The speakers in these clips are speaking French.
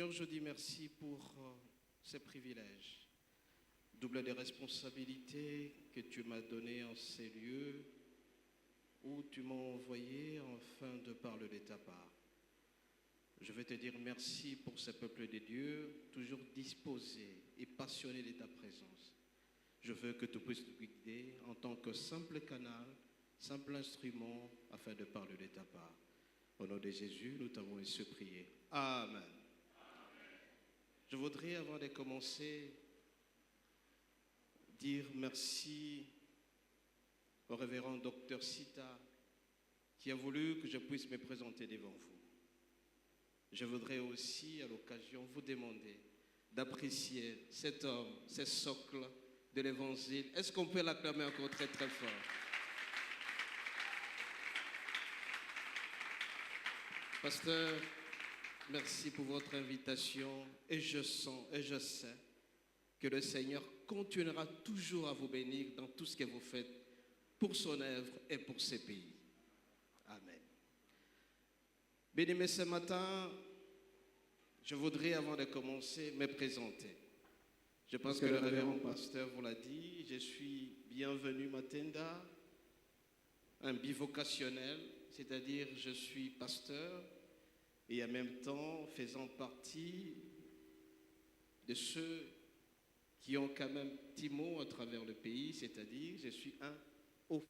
Seigneur, je dis merci pour ces privilèges, double des responsabilités que tu m'as données en ces lieux où tu m'as envoyé afin de parler de ta part. Je veux te dire merci pour ce peuple de Dieu, toujours disposé et passionné de ta présence. Je veux que tu puisses nous guider en tant que simple canal, simple instrument, afin de parler de ta part. Au nom de Jésus, nous t'avons ainsi prié. Amen. Je voudrais, avant de commencer, dire merci au révérend docteur Sita qui a voulu que je puisse me présenter devant vous. Je voudrais aussi, à l'occasion, vous demander d'apprécier cet homme, ce socle de l'Évangile. Est-ce qu'on peut l'acclamer encore très très fort? Pasteur, merci pour votre invitation et je sens et je sais que le Seigneur continuera toujours à vous bénir dans tout ce que vous faites pour son œuvre et pour ses pays. Amen. Bien-aimés, ce matin, je voudrais, avant de commencer, me présenter. Je pense que le révérend pasteur vous l'a dit, je suis bienvenu Matenda, un bivocationnel, c'est-à-dire je suis pasteur et en même temps faisant partie de ceux qui ont quand même petit mot à travers le pays, c'est-à-dire je suis un haut.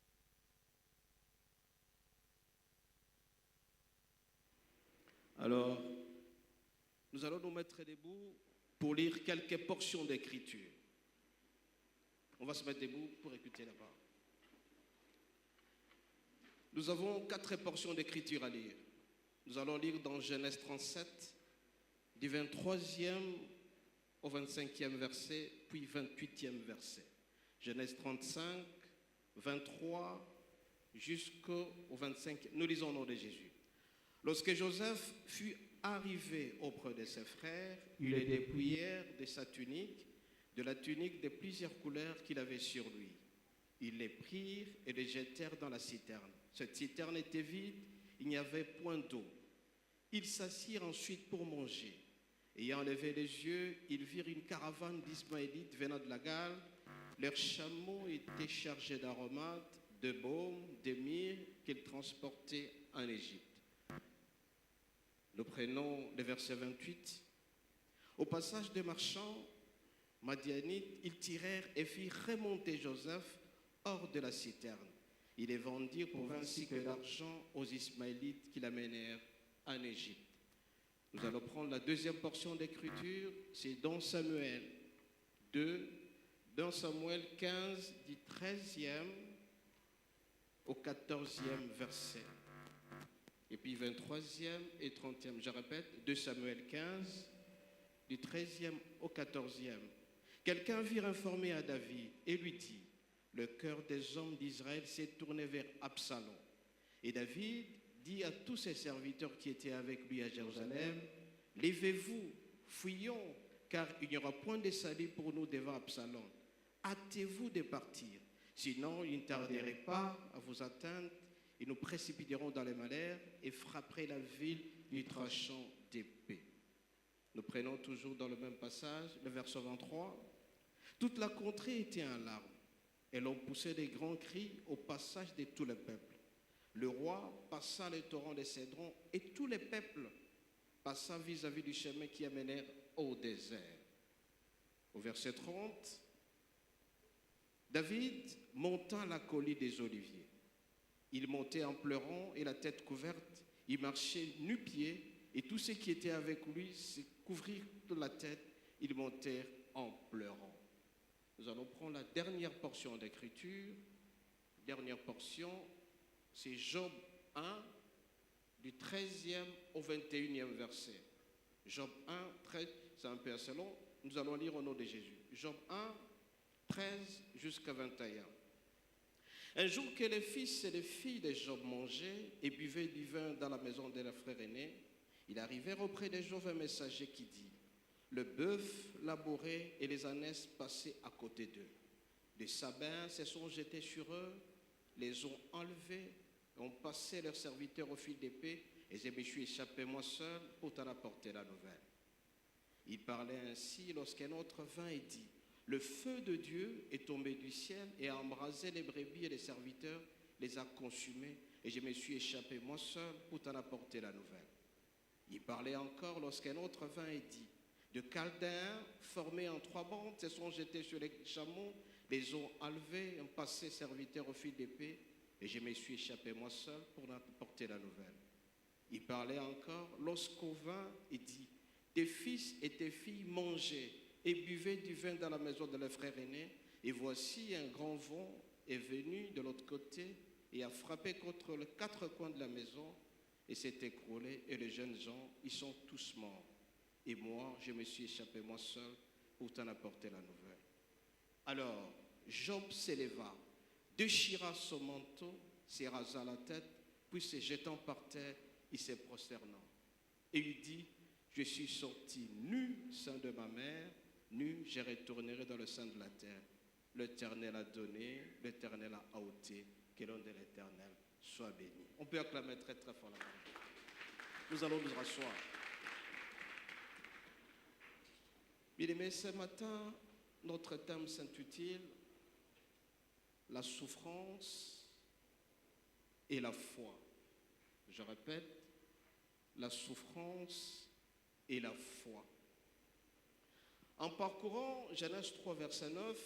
Alors, nous allons nous mettre debout pour lire quelques portions d'écriture. On va se mettre debout pour écouter la parole. Nous avons 4 portions d'écriture à lire. Nous allons lire dans Genèse 37, du 23e au 25e verset, puis 28e verset. Genèse 35, 23 jusqu'au 25e. Nous lisons au nom de Jésus. Lorsque Joseph fut arrivé auprès de ses frères, ils le dépouillèrent de sa tunique, de la tunique de plusieurs couleurs qu'il avait sur lui. Ils les prirent et les jetèrent dans la citerne. Cette citerne était vide, il n'y avait point d'eau. Ils s'assirent ensuite pour manger. Ayant levé les yeux, ils virent une caravane d'Ismaélites venant de la Galde. Leurs chameaux étaient chargés d'aromates, de baume, de myrrhe qu'ils transportaient en Égypte. Nous prenons le verset 28. Au passage des marchands madianites, ils tirèrent et firent remonter Joseph hors de la citerne. Ils les vendirent pour 20 cycles d'argent aux Ismaélites qui l'amenèrent en Égypte. Nous allons prendre la deuxième portion d'écriture, c'est dans Samuel 2, dans Samuel 15, du 13e au 14e verset. Et puis 23e et 30e, je répète, 2 Samuel 15, du 13e au 14e. Quelqu'un vient informer à David et lui dit, le cœur des hommes d'Israël s'est tourné vers Absalom. Et David dit à tous ses serviteurs qui étaient avec lui à Jérusalem, levez-vous, fuyons, car il n'y aura point de salut pour nous devant Absalom. Hâtez-vous de partir, sinon il ne tarderait pas à vous atteindre, et nous précipiterons dans les malheurs et frapperons la ville du tranchant d'épée. Nous prenons toujours dans le même passage, le verset 23. Toute la contrée était en larmes, et l'on poussait des grands cris au passage de tout le peuple. Le roi passa le torrent de Cédron et tous les peuples passa vis-à-vis du chemin qui amenait au désert. Au verset 30, David monta la colline des Oliviers. Il montait en pleurant et la tête couverte. Il marchait nu-pieds et tous ceux qui étaient avec lui se couvrirent de la tête. Ils montèrent en pleurant. Nous allons prendre la dernière portion d'écriture. Dernière portion, c'est Job 1, du 13e au 21e verset. Job 1, 13, c'est un peu assez long. Nous allons lire au nom de Jésus. Job 1, 13 jusqu'à 21. Un jour que les fils et les filles de Job mangeaient et buvaient du vin dans la maison de leur frère aîné, il arrivèrent auprès de Job un messager qui dit, le bœuf labouré et les ânesses passaient à côté d'eux. Des sabins se sont jetés sur eux, les ont enlevés, ont passé leurs serviteurs au fil d'épée, et je me suis échappé moi seul pour t'en apporter la nouvelle. Il parlait ainsi lorsqu'un autre vint et dit, le feu de Dieu est tombé du ciel et a embrasé les brebis et les serviteurs, les a consumés, et je me suis échappé moi seul pour t'en apporter la nouvelle. Il parlait encore lorsqu'un autre vint et dit, de Chaldéens formés en 3 bandes se sont jetés sur les chameaux, les ont enlevés, ont passé serviteurs au fil d'épée, et je me suis échappé moi seul pour apporter la nouvelle. Il parlait encore lorsqu'on vint et dit, tes fils et tes filles mangeaient et buvaient du vin dans la maison de leur frère aîné, et voici un grand vent est venu de l'autre côté et a frappé contre les 4 coins de la maison et s'est écroulé, et les jeunes gens, ils sont tous morts. Et moi, je me suis échappé moi seul pour t'en apporter la nouvelle. Alors, Job s'éleva, déchira son manteau, se rasa la tête, puis se jetant par terre, il se prosternant. Et il dit, je suis sorti nu, sein de ma mère, nu, je retournerai dans le sein de la terre. L'Éternel a donné, l'Éternel a ôté, que l'on de l'Éternel soit béni. On peut acclamer très très fort la parole. Nous allons nous rasseoir. Bien-aimés, ce matin, notre thème s'intitule la souffrance et la foi. Je répète, la souffrance et la foi. En parcourant Genèse 3, verset 9,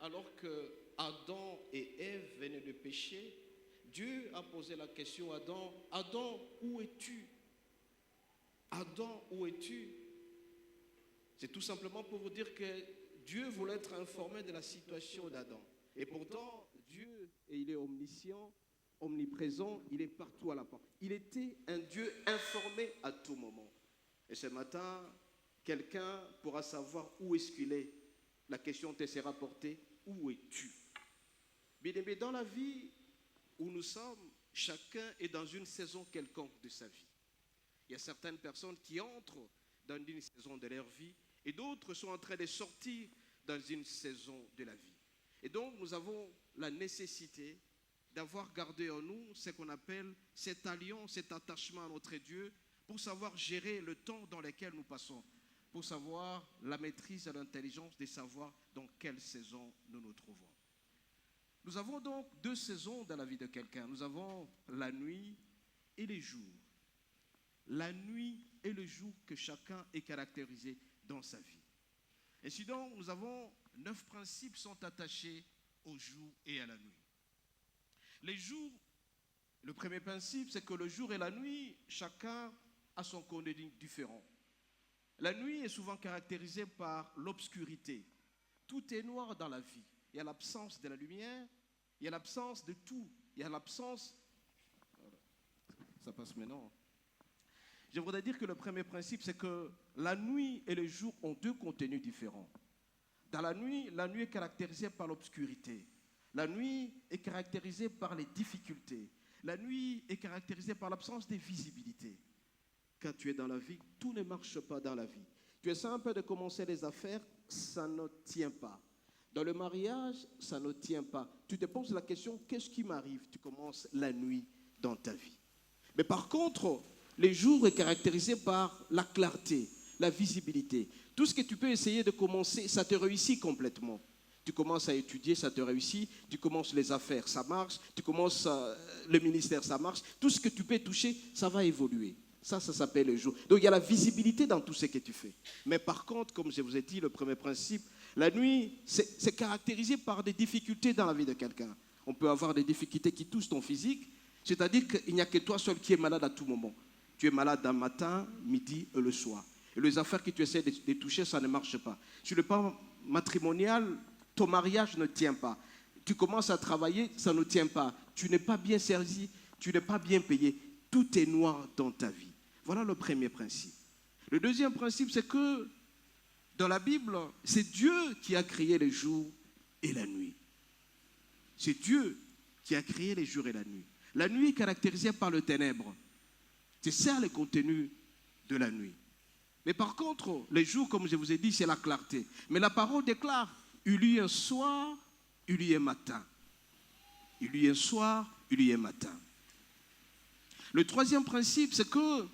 alors que Adam et Ève venaient de pécher, Dieu a posé la question à Adam, Adam, où es-tu? Adam, où es-tu? C'est tout simplement pour vous dire que Dieu voulait être informé de la situation d'Adam. Et pourtant, Dieu, et il est omniscient, omniprésent, il est partout à la porte. Il était un Dieu informé à tout moment. Et ce matin, quelqu'un pourra savoir où est-ce qu'il est. La question te sera portée, où es-tu? Bien aimé, dans la vie où nous sommes, chacun est dans une saison quelconque de sa vie. Il y a certaines personnes qui entrent dans une saison de leur vie et d'autres sont en train de sortir dans une saison de la vie. Et donc, nous avons la nécessité d'avoir gardé en nous ce qu'on appelle cette alliance, cet attachement à notre Dieu pour savoir gérer le temps dans lequel nous passons, pour savoir la maîtrise et l'intelligence de savoir dans quelle saison nous nous trouvons. Nous avons donc 2 saisons dans la vie de quelqu'un. Nous avons la nuit et les jours. La nuit et le jour que chacun est caractérisé dans sa vie. Ainsi donc, nous avons 9 principes qui sont attachés au jour et à la nuit. Les jours, le premier principe, c'est que le jour et la nuit, chacun a son contenu différent. La nuit est souvent caractérisée par l'obscurité. Tout est noir dans la vie. Il y a l'absence de la lumière, il y a l'absence de tout. Il y a l'absence... Ça passe maintenant. Je voudrais dire que le premier principe, c'est que la nuit et le jour ont 2 contenus différents. Dans la nuit est caractérisée par l'obscurité. La nuit est caractérisée par les difficultés. La nuit est caractérisée par l'absence de visibilité. Quand tu es dans la vie, tout ne marche pas dans la vie. Tu essaies un peu de commencer les affaires, ça ne tient pas. Dans le mariage, ça ne tient pas. Tu te poses la question, qu'est-ce qui m'arrive? Tu commences la nuit dans ta vie. Mais par contre, les jours est caractérisé par la clarté, la visibilité. Tout ce que tu peux essayer de commencer, ça te réussit complètement. Tu commences à étudier, ça te réussit. Tu commences les affaires, ça marche. Tu commences le ministère, ça marche. Tout ce que tu peux toucher, ça va évoluer. Ça s'appelle le jour. Donc il y a la visibilité dans tout ce que tu fais. Mais par contre, comme je vous ai dit, le premier principe, la nuit, c'est caractérisé par des difficultés dans la vie de quelqu'un. On peut avoir des difficultés qui touchent ton physique, c'est-à-dire qu'il n'y a que toi seul qui es malade à tout moment. Tu es malade d'un matin, midi et le soir. Et les affaires que tu essaies de toucher, ça ne marche pas. Sur le plan matrimonial, ton mariage ne tient pas. Tu commences à travailler, ça ne tient pas. Tu n'es pas bien servi, tu n'es pas bien payé. Tout est noir dans ta vie. Voilà le premier principe. Le deuxième principe, c'est que dans la Bible, c'est Dieu qui a créé les jours et la nuit. C'est Dieu qui a créé les jours et la nuit. La nuit est caractérisée par le ténèbre. C'est ça le contenu de la nuit. Mais par contre, les jours, comme je vous ai dit, c'est la clarté. Mais la parole déclare, il y a un soir, il y a un matin. Il y a un soir, il y a un matin. Le troisième principe, c'est que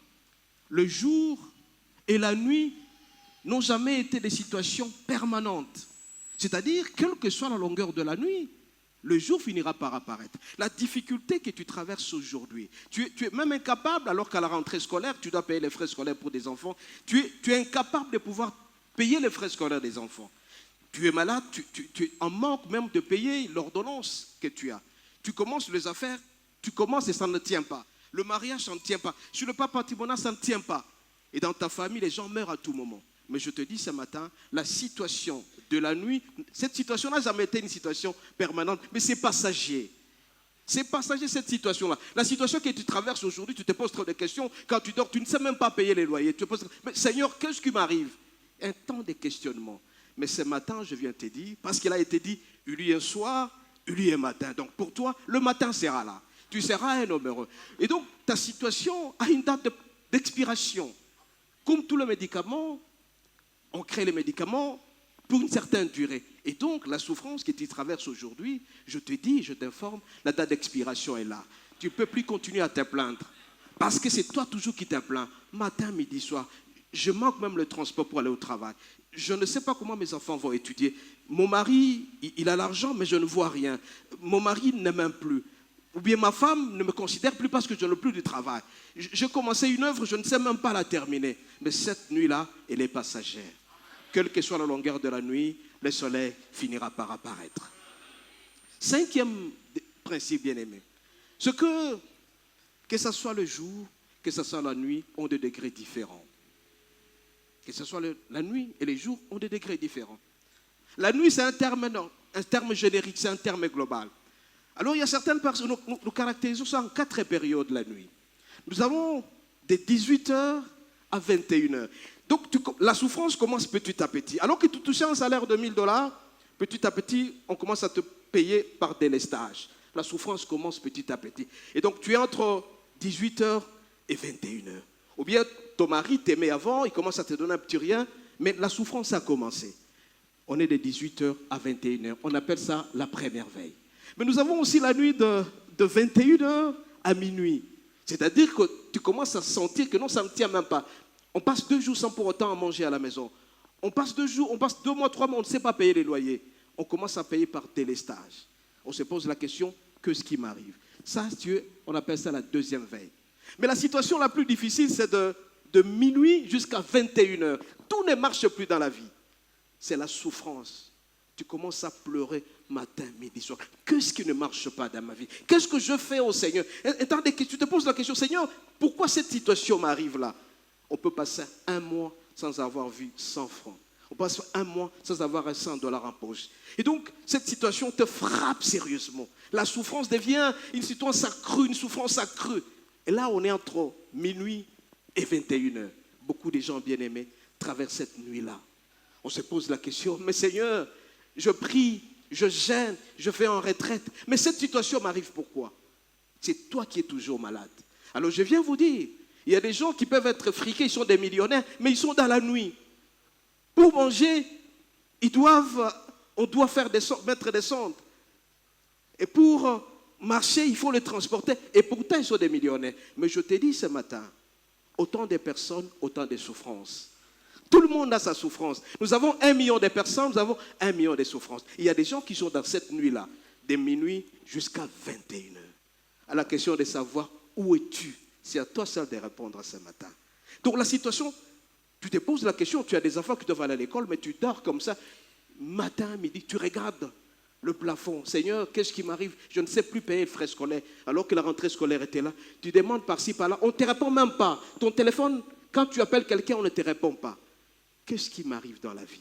le jour et la nuit n'ont jamais été des situations permanentes. C'est-à-dire, quelle que soit la longueur de la nuit, le jour finira par apparaître. La difficulté que tu traverses aujourd'hui, tu es même incapable, alors qu'à la rentrée scolaire, tu dois payer les frais scolaires pour des enfants, tu es incapable de pouvoir payer les frais scolaires des enfants. Tu es malade, tu es en manque même de payer l'ordonnance que tu as. Tu commences les affaires, tu commences et ça ne tient pas. Le mariage, ça ne tient pas. Sur le patrimonial, ça ne tient pas. Et dans ta famille, les gens meurent à tout moment. Mais je te dis ce matin, la situation de la nuit, cette situation n'a jamais été une situation permanente, mais c'est passager. C'est passager cette situation-là. La situation que tu traverses aujourd'hui, tu te poses trop de questions. Quand tu dors, tu ne sais même pas payer les loyers. Tu te poses, mais Seigneur, qu'est-ce qui m'arrive? Un temps de questionnement. Mais ce matin, je viens te dire, parce qu'il a été dit, il y a un soir, il y a un matin. Donc pour toi, le matin sera là. Tu seras un homme heureux. Et donc, ta situation a une date d'expiration. Comme tous les médicaments, on crée les médicaments pour une certaine durée. Et donc, la souffrance que tu traverses aujourd'hui, je te dis, je t'informe, la date d'expiration est là. Tu ne peux plus continuer à te plaindre. Parce que c'est toi toujours qui te plains. Matin, midi, soir. Je manque même le transport pour aller au travail. Je ne sais pas comment mes enfants vont étudier. Mon mari, il a l'argent, mais je ne vois rien. Mon mari ne m'aime plus. Ou bien ma femme ne me considère plus parce que je n'ai plus de travail. J'ai commencé une œuvre, je ne sais même pas la terminer. Mais cette nuit-là, elle est passagère. Quelle que soit la longueur de la nuit, le soleil finira par apparaître. Cinquième principe, bien-aimé. Ce que ce soit le jour, que ce soit la nuit, ont des degrés différents. Que ce soit la nuit et les jours ont des degrés différents. La nuit, c'est un terme générique, c'est un terme global. Alors, il y a certaines personnes, nous caractérisons ça en 4 périodes la nuit. Nous avons de 18h à 21h. Donc, la souffrance commence petit à petit. Alors que tu touchais un salaire de $1000, petit à petit, on commence à te payer par délestage. La souffrance commence petit à petit. Et donc, tu es entre 18h et 21h. Ou bien, ton mari t'aimait avant, il commence à te donner un petit rien, mais la souffrance a commencé. On est de 18h à 21h. On appelle ça la première veille. Mais nous avons aussi la nuit de 21h à minuit. C'est-à-dire que tu commences à sentir que non, ça ne tient même pas. On passe 2 jours sans pour autant manger à la maison. On passe 2 jours, on passe 2 mois, 3 mois, on ne sait pas payer les loyers. On commence à payer par délestage. On se pose la question, qu'est-ce qui m'arrive? Ça, on appelle ça la deuxième veille. Mais la situation la plus difficile, c'est de minuit jusqu'à 21h. Tout ne marche plus dans la vie. C'est la souffrance. Tu commences à pleurer matin, midi, soir. Qu'est-ce qui ne marche pas dans ma vie? Qu'est-ce que je fais au Seigneur? Et tu te poses la question, Seigneur, pourquoi cette situation m'arrive là? On peut passer 1 mois sans avoir vu 100 francs. On passe 1 mois sans avoir un $100 en poche. Et donc, cette situation te frappe sérieusement. La souffrance devient une situation accrue, une souffrance accrue. Et là, on est entre minuit et 21h. Beaucoup de gens bien-aimés traversent cette nuit-là. On se pose la question, mais Seigneur, je prie, je gêne, je fais en retraite. Mais cette situation m'arrive pourquoi? C'est toi qui es toujours malade. Alors je viens vous dire, il y a des gens qui peuvent être friqués, ils sont des millionnaires, mais ils sont dans la nuit. Pour manger, on doit mettre des sondes. Et pour marcher, il faut les transporter. Et pourtant, ils sont des millionnaires. Mais je te dis ce matin, autant de personnes, autant de souffrances. Tout le monde a sa souffrance. Nous avons 1 million de personnes, nous avons 1 million de souffrances. Il y a des gens qui sont dans cette nuit-là, de minuit jusqu'à 21h. À la question de savoir où es-tu, c'est à toi seul de répondre ce matin. Donc la situation, tu te poses la question, tu as des enfants qui doivent aller à l'école, mais tu dors comme ça, matin, midi, tu regardes le plafond. Seigneur, qu'est-ce qui m'arrive? Je ne sais plus payer le frais scolaire, alors que la rentrée scolaire était là. Tu demandes par-ci, par-là, on ne te répond même pas. Ton téléphone, quand tu appelles quelqu'un, on ne te répond pas. Qu'est-ce qui m'arrive dans la vie?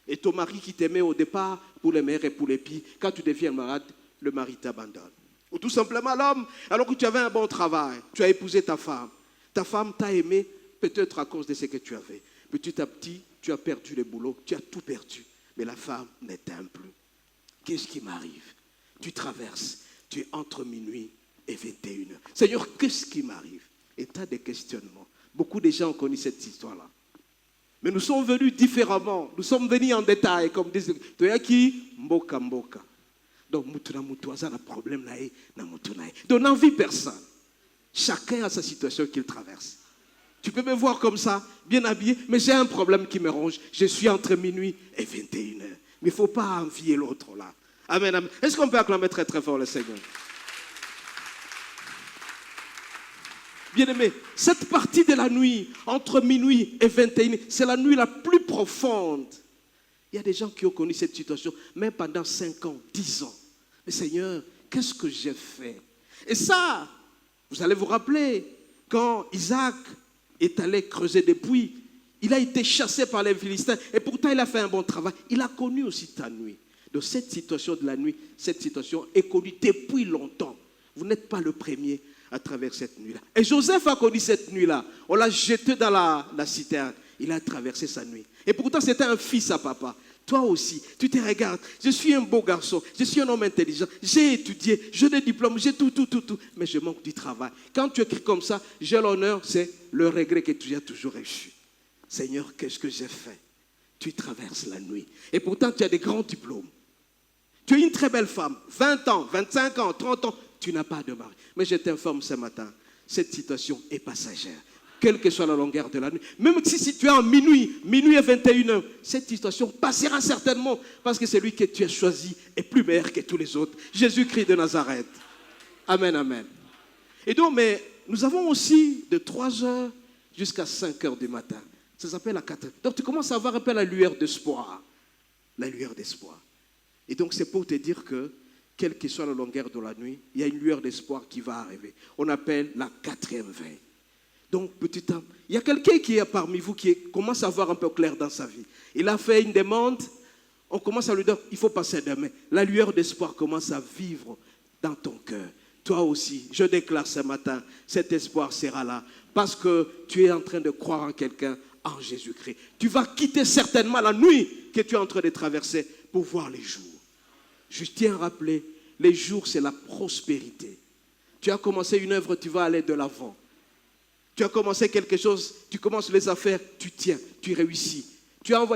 Et ton mari qui t'aimait au départ pour les mères et pour les pis, quand tu deviens malade, le mari t'abandonne. Ou tout simplement l'homme, alors que tu avais un bon travail, tu as épousé ta femme t'a aimé peut-être à cause de ce que tu avais. Petit à petit, tu as perdu le boulot, tu as tout perdu. Mais la femme ne t'aime plus. Qu'est-ce qui m'arrive? Tu traverses, tu es entre minuit et 21h. Seigneur, qu'est-ce qui m'arrive? Et tu as des questionnements. Beaucoup de gens ont connu cette histoire-là. Mais nous sommes venus différemment. Nous sommes venus en détail, comme disent qui mboka mboka. Donc, mutuaza na problème na mutunae. Donc, n'envie personne. Chacun a sa situation qu'il traverse. Tu peux me voir comme ça, bien habillé, mais j'ai un problème qui me ronge. Je suis entre minuit et 21h. Mais il ne faut pas envier l'autre là. Amen, amen. Est-ce qu'on peut acclamer très très fort le Seigneur? Bien-aimé, cette partie de la nuit, entre minuit et 21h, c'est la nuit la plus profonde. Il y a des gens qui ont connu cette situation, même pendant 5 ans, 10 ans. Mais Seigneur, qu'est-ce que j'ai fait? Et ça, vous allez vous rappeler, quand Isaac est allé creuser des puits, il a été chassé par les Philistins, et pourtant il a fait un bon travail. Il a connu aussi ta nuit. Donc cette situation de la nuit, cette situation est connue depuis longtemps. Vous n'êtes pas le premier à travers cette nuit-là. Et Joseph a connu cette nuit-là. On l'a jeté dans la citerne. Il a traversé sa nuit. Et pourtant, c'était un fils à papa. Toi aussi, tu te regardes. Je suis un beau garçon. Je suis un homme intelligent. J'ai étudié. J'ai des diplômes. J'ai tout. Mais je manque du travail. Quand tu écris comme ça, j'ai l'honneur, c'est le regret que tu as toujours reçu. Seigneur, qu'est-ce que j'ai fait? Tu traverses la nuit. Et pourtant, tu as des grands diplômes. Tu es une très belle femme. 20 ans, 25 ans, 30 ans. Tu n'as pas de mari. Mais je t'informe ce matin, cette situation est passagère. Quelle que soit la longueur de la nuit. Même si tu es en minuit et 21h, cette situation passera certainement parce que celui que tu as choisi est plus meilleur que tous les autres. Jésus-Christ de Nazareth. Amen, amen. Et donc, mais nous avons aussi de 3h jusqu'à 5h du matin. Ça s'appelle la 4h. Donc, tu commences à avoir un peu la lueur d'espoir. La lueur d'espoir. Et donc, c'est pour te dire que quelle que soit la longueur de la nuit, il y a une lueur d'espoir qui va arriver. On appelle la 4e veille. Donc, petit temps, il y a quelqu'un qui est parmi vous qui commence à voir un peu clair dans sa vie. Il a fait une demande, on commence à lui dire, il faut passer demain. La lueur d'espoir commence à vivre dans ton cœur. Toi aussi, je déclare ce matin, cet espoir sera là. Parce que tu es en train de croire en quelqu'un, en Jésus-Christ. Tu vas quitter certainement la nuit que tu es en train de traverser pour voir les jours. Je tiens à rappeler, les jours, c'est la prospérité. Tu as commencé une œuvre, tu vas aller de l'avant. Tu as commencé quelque chose, tu commences les affaires, tu tiens, tu réussis.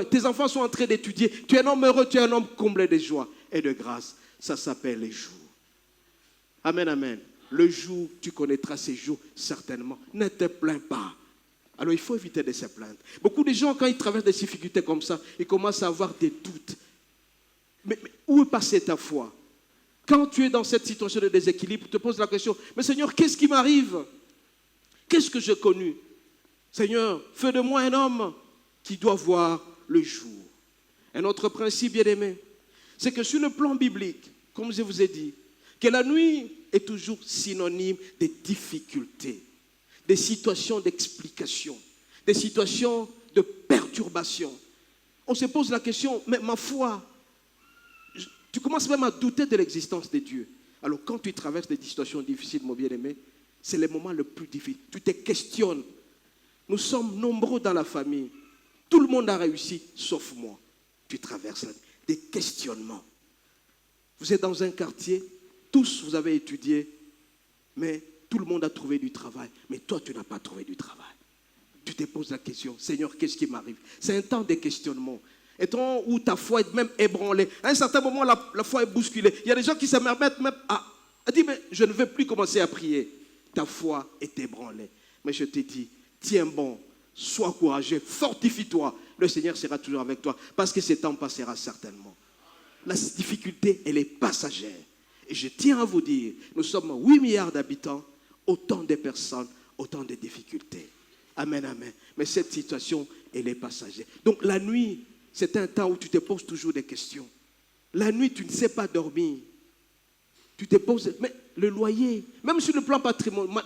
Tes enfants sont en train d'étudier, tu es un homme heureux, tu es un homme comblé de joie et de grâce. Ça s'appelle les jours. Amen, amen. Le jour, tu connaîtras ces jours, certainement. Ne te plains pas. Alors, il faut éviter de se plaindre. Beaucoup de gens, quand ils traversent des difficultés comme ça, ils commencent à avoir des doutes. Mais où est passée ta foi? Quand tu es dans cette situation de déséquilibre, tu te poses la question, mais Seigneur, qu'est-ce qui m'arrive? Qu'est-ce que j'ai connu? Seigneur, fais de moi un homme qui doit voir le jour. Un autre principe, bien-aimé, c'est que sur le plan biblique, comme je vous ai dit, que la nuit est toujours synonyme de difficultés, des situations d'explication, des situations de perturbation. On se pose la question, mais ma foi, tu commences même à douter de l'existence de Dieu. Alors quand tu traverses des situations difficiles, mon bien-aimé, c'est le moment le plus difficile. Tu te questionnes. Nous sommes nombreux dans la famille. Tout le monde a réussi, sauf moi. Tu traverses des questionnements. Vous êtes dans un quartier, tous vous avez étudié, mais tout le monde a trouvé du travail. Mais toi, tu n'as pas trouvé du travail. Tu te poses la question, Seigneur, qu'est-ce qui m'arrive? C'est un temps de questionnement. Et temps où ta foi est même ébranlée. À un certain moment, la foi est bousculée. Il y a des gens qui se permettent même à dire, mais je ne vais plus commencer à prier. Ta foi est ébranlée. Mais je te dis, tiens bon, sois courageux, fortifie-toi. Le Seigneur sera toujours avec toi parce que ce temps passera certainement. La difficulté, elle est passagère. Et je tiens à vous dire, nous sommes 8 milliards d'habitants, autant de personnes, autant de difficultés. Amen, amen. Mais cette situation, elle est passagère. Donc la nuit, c'est un temps où tu te poses toujours des questions. La nuit, tu ne sais pas dormir. Tu te poses, mais le loyer, même sur le plan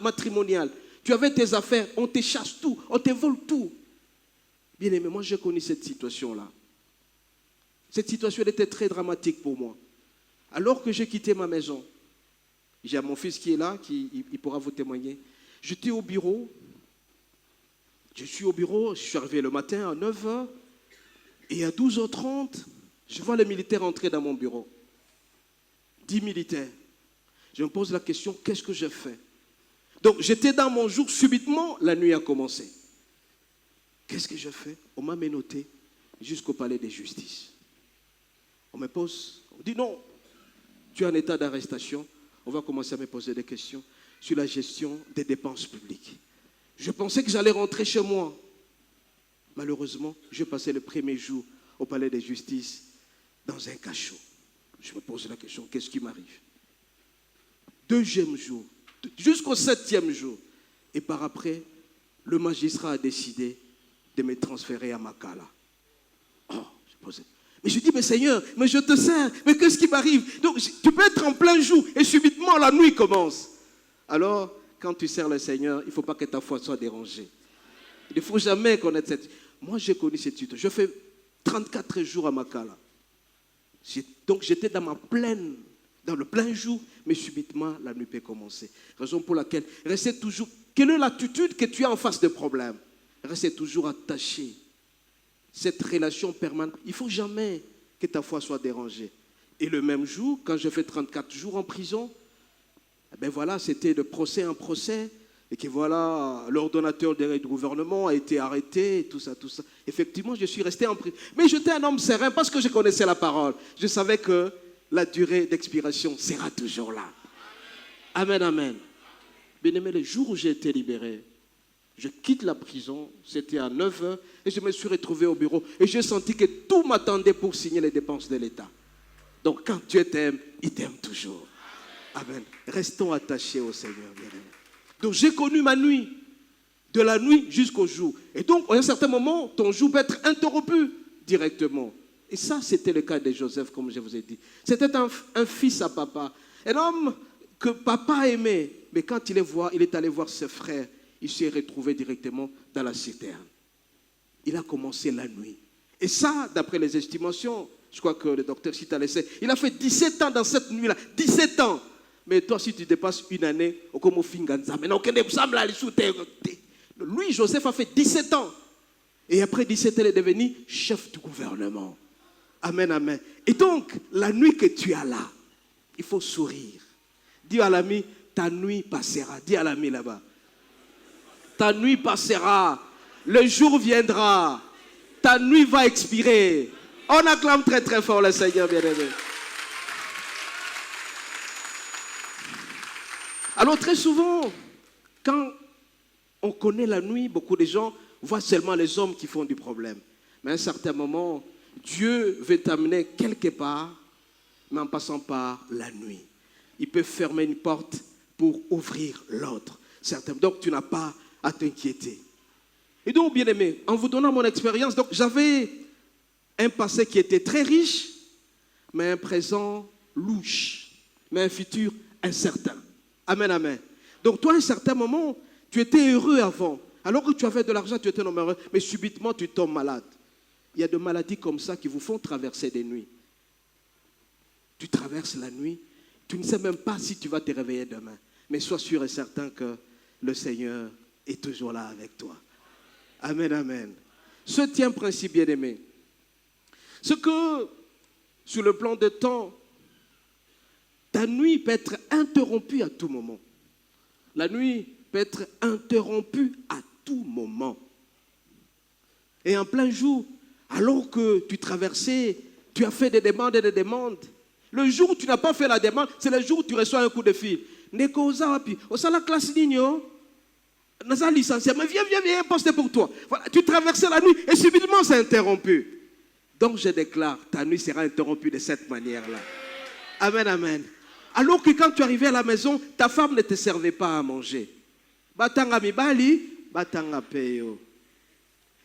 matrimonial, tu avais tes affaires, on te chasse tout, on te vole tout. Bien aimé, moi j'ai connu cette situation-là. Cette situation elle était très dramatique pour moi. Alors que j'ai quitté ma maison, j'ai mon fils qui est là, il pourra vous témoigner. J'étais au bureau, je suis arrivé le matin à 9h, et à 12h30, je vois les militaires entrer dans mon bureau. 10 militaires. Je me pose la question, qu'est-ce que j'ai fait? Donc, j'étais dans mon jour, subitement, la nuit a commencé. Qu'est-ce que j'ai fait? On m'a menotté jusqu'au palais de justice. On me pose, on dit non, tu es en état d'arrestation. On va commencer à me poser des questions sur la gestion des dépenses publiques. Je pensais que j'allais rentrer chez moi. Malheureusement, je passais le premier jour au palais de justice dans un cachot. Je me pose la question, qu'est-ce qui m'arrive? Deuxième jour, jusqu'au 7e jour. Et par après, le magistrat a décidé de me transférer à Makala. Oh, je posais. Mais je dis, mais Seigneur, mais je te sers, mais qu'est-ce qui m'arrive? Donc, tu peux être en plein jour et subitement la nuit commence. Alors, quand tu sers le Seigneur, il ne faut pas que ta foi soit dérangée. Il ne faut jamais connaître cette... Moi, j'ai connu cette situation. Je fais 34 jours à Makala. Donc, j'étais dans le plein jour, mais subitement, la nuit peut commencer. Raison pour laquelle, restez toujours... Quelle est l'attitude que tu as en face de problème? Restez toujours attaché. Cette relation permanente, il ne faut jamais que ta foi soit dérangée. Et le même jour, quand je fais 34 jours en prison, ben voilà, c'était de procès en procès, et que voilà, l'ordonnateur du gouvernement a été arrêté, et tout ça, tout ça. Effectivement, je suis resté en prison. Mais j'étais un homme serein parce que je connaissais la parole. Je savais que la durée d'expiration sera toujours là. Amen, amen. Bien-aimé, le jour où j'ai été libéré, je quitte la prison, c'était à 9h, et je me suis retrouvé au bureau, et j'ai senti que tout m'attendait pour signer les dépenses de l'État. Donc quand Dieu t'aime, il t'aime toujours. Amen. Restons attachés au Seigneur, bien-aimé. Donc j'ai connu ma nuit, de la nuit jusqu'au jour. Et donc, à un certain moment, ton jour peut être interrompu directement. Et ça, c'était le cas de Joseph, comme je vous ai dit. C'était un fils à papa, un homme que papa aimait, mais quand il est allé voir ses frères, il s'est retrouvé directement dans la citerne. Il a commencé la nuit. Et ça, d'après les estimations, je crois que le docteur Chita laissé, il a fait 17 ans dans cette nuit-là. 17 ans. Mais toi, si tu dépasses une année, lui, Joseph, a fait 17 ans. Et après 17 ans, il est devenu chef du gouvernement. Amen, amen. Et donc, la nuit que tu as là, il faut sourire. Dis à l'ami, ta nuit passera. Dis à l'ami là-bas. Ta nuit passera, le jour viendra, ta nuit va expirer. On acclame très très fort le Seigneur bien-aimé. Alors très souvent, quand on connaît la nuit, beaucoup de gens voient seulement les hommes qui font du problème. Mais à un certain moment, Dieu veut t'amener quelque part, mais en passant par la nuit. Il peut fermer une porte pour ouvrir l'autre. Donc tu n'as pas à t'inquiéter. Et donc, bien aimé, en vous donnant mon expérience, donc j'avais un passé qui était très riche, mais un présent louche, mais un futur incertain. Amen, amen. Donc toi, à un certain moment, tu étais heureux avant. Alors que tu avais de l'argent, tu étais nombreux, mais subitement, tu tombes malade. Il y a des maladies comme ça qui vous font traverser des nuits. Tu traverses la nuit, tu ne sais même pas si tu vas te réveiller demain. Mais sois sûr et certain que le Seigneur est toujours là avec toi. Amen, amen. Septième principe, bien-aimé. C'est que, sur le plan de temps, ta nuit peut être interrompue à tout moment. La nuit peut être interrompue à tout moment. Et en plein jour, alors que tu traversais, tu as fait des demandes et des demandes. Le jour où tu n'as pas fait la demande, c'est le jour où tu reçois un coup de fil. Nekoza wapi, osala classe nino. Naza licencié, mais viens, poste pour toi. Voilà, tu traversais la nuit et subitement c'est interrompu. Donc je déclare, ta nuit sera interrompue de cette manière-là. Amen, amen. Alors que quand tu arrivais à la maison, ta femme ne te servait pas à manger. Batanga mibali, batanga peyo.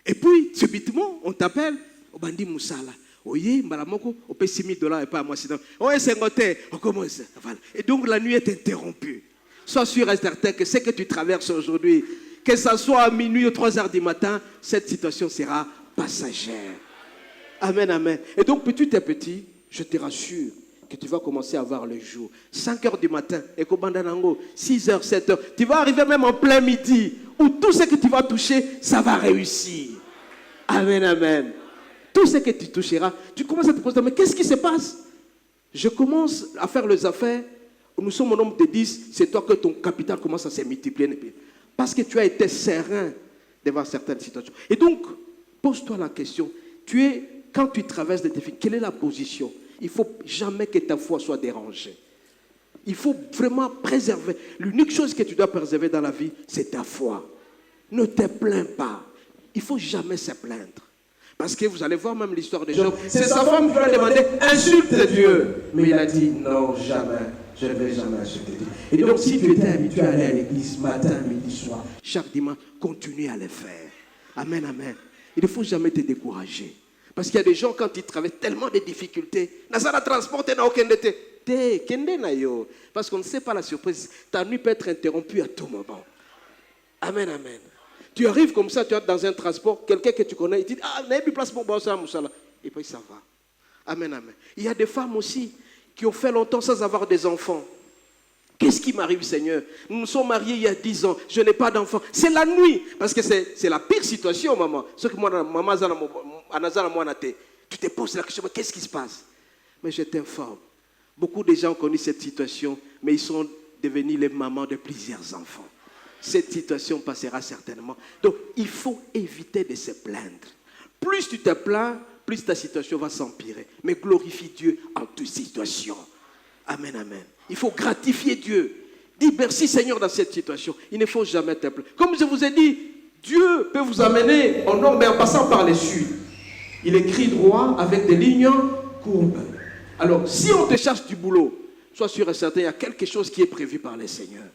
Et puis, subitement, on t'appelle, Obandi Moussala. Oye, Mbalamoko, on paie $6,000 et pas à moi sinon. Oye, c'est ngoté, on commence. Voilà. Et donc la nuit est interrompue. Sois sûr et certain que ce que tu traverses aujourd'hui, que ce soit à minuit ou 3 heures du matin, cette situation sera passagère. Amen, amen. Et donc petit à petit, je te rassure que tu vas commencer à voir le jour. 5 heures du matin, 6 heures, 7 heures. Tu vas arriver même en plein midi, où tout ce que tu vas toucher, ça va réussir. Amen, amen. Tout ce que tu toucheras, tu commences à te poser, mais qu'est-ce qui se passe? Je commence à faire les affaires. Nous sommes un nombre de 10, c'est toi que ton capital commence à se multiplier. Parce que tu as été serein devant certaines situations. Et donc, pose-toi la question, quand tu traverses des défis, quelle est la position? Il ne faut jamais que ta foi soit dérangée. Il faut vraiment préserver. L'unique chose que tu dois préserver dans la vie, c'est ta foi. Ne te plains pas. Il ne faut jamais se plaindre. Parce que vous allez voir même l'histoire de Job. C'est sa femme qui lui a demandé, insulte Dieu. Mais il a dit, non, jamais. Je ne vais jamais insulter Dieu. Et donc, si tu étais habitué à aller à l'église matin, midi, soir, chaque dimanche, continue à le faire. Amen, amen. Il ne faut jamais te décourager. Parce qu'il y a des gens, quand ils traversent tellement de difficultés, Nazara transporte n'a aucun été. Parce qu'on ne sait pas la surprise. Ta nuit peut être interrompue à tout moment. Amen, amen. Tu arrives comme ça, tu es dans un transport, quelqu'un que tu connais, il dit, ah, il n'y a plus de place pour moi, et puis ça va. Amen, amen. Il y a des femmes aussi qui ont fait longtemps sans avoir des enfants. Qu'est-ce qui m'arrive, Seigneur? Nous nous sommes mariés il y a 10 ans, je n'ai pas d'enfants. C'est la nuit, parce que c'est la pire situation, maman. Ce que moi, maman, tu te poses la question, qu'est-ce qui se passe? Mais je t'informe, beaucoup de gens ont connu cette situation, mais ils sont devenus les mamans de plusieurs enfants. Cette situation passera certainement. Donc, il faut éviter de se plaindre. Plus tu te plains, plus ta situation va s'empirer. Mais glorifie Dieu en toute situation. Amen, amen. Il faut gratifier Dieu. Dis merci Seigneur dans cette situation. Il ne faut jamais te plaindre. Comme je vous ai dit, Dieu peut vous amener au nord, mais en passant par le sud. Il écrit droit avec des lignes courbes. Alors, si on te cherche du boulot, sois sûr et certain, il y a quelque chose qui est prévu par le Seigneur.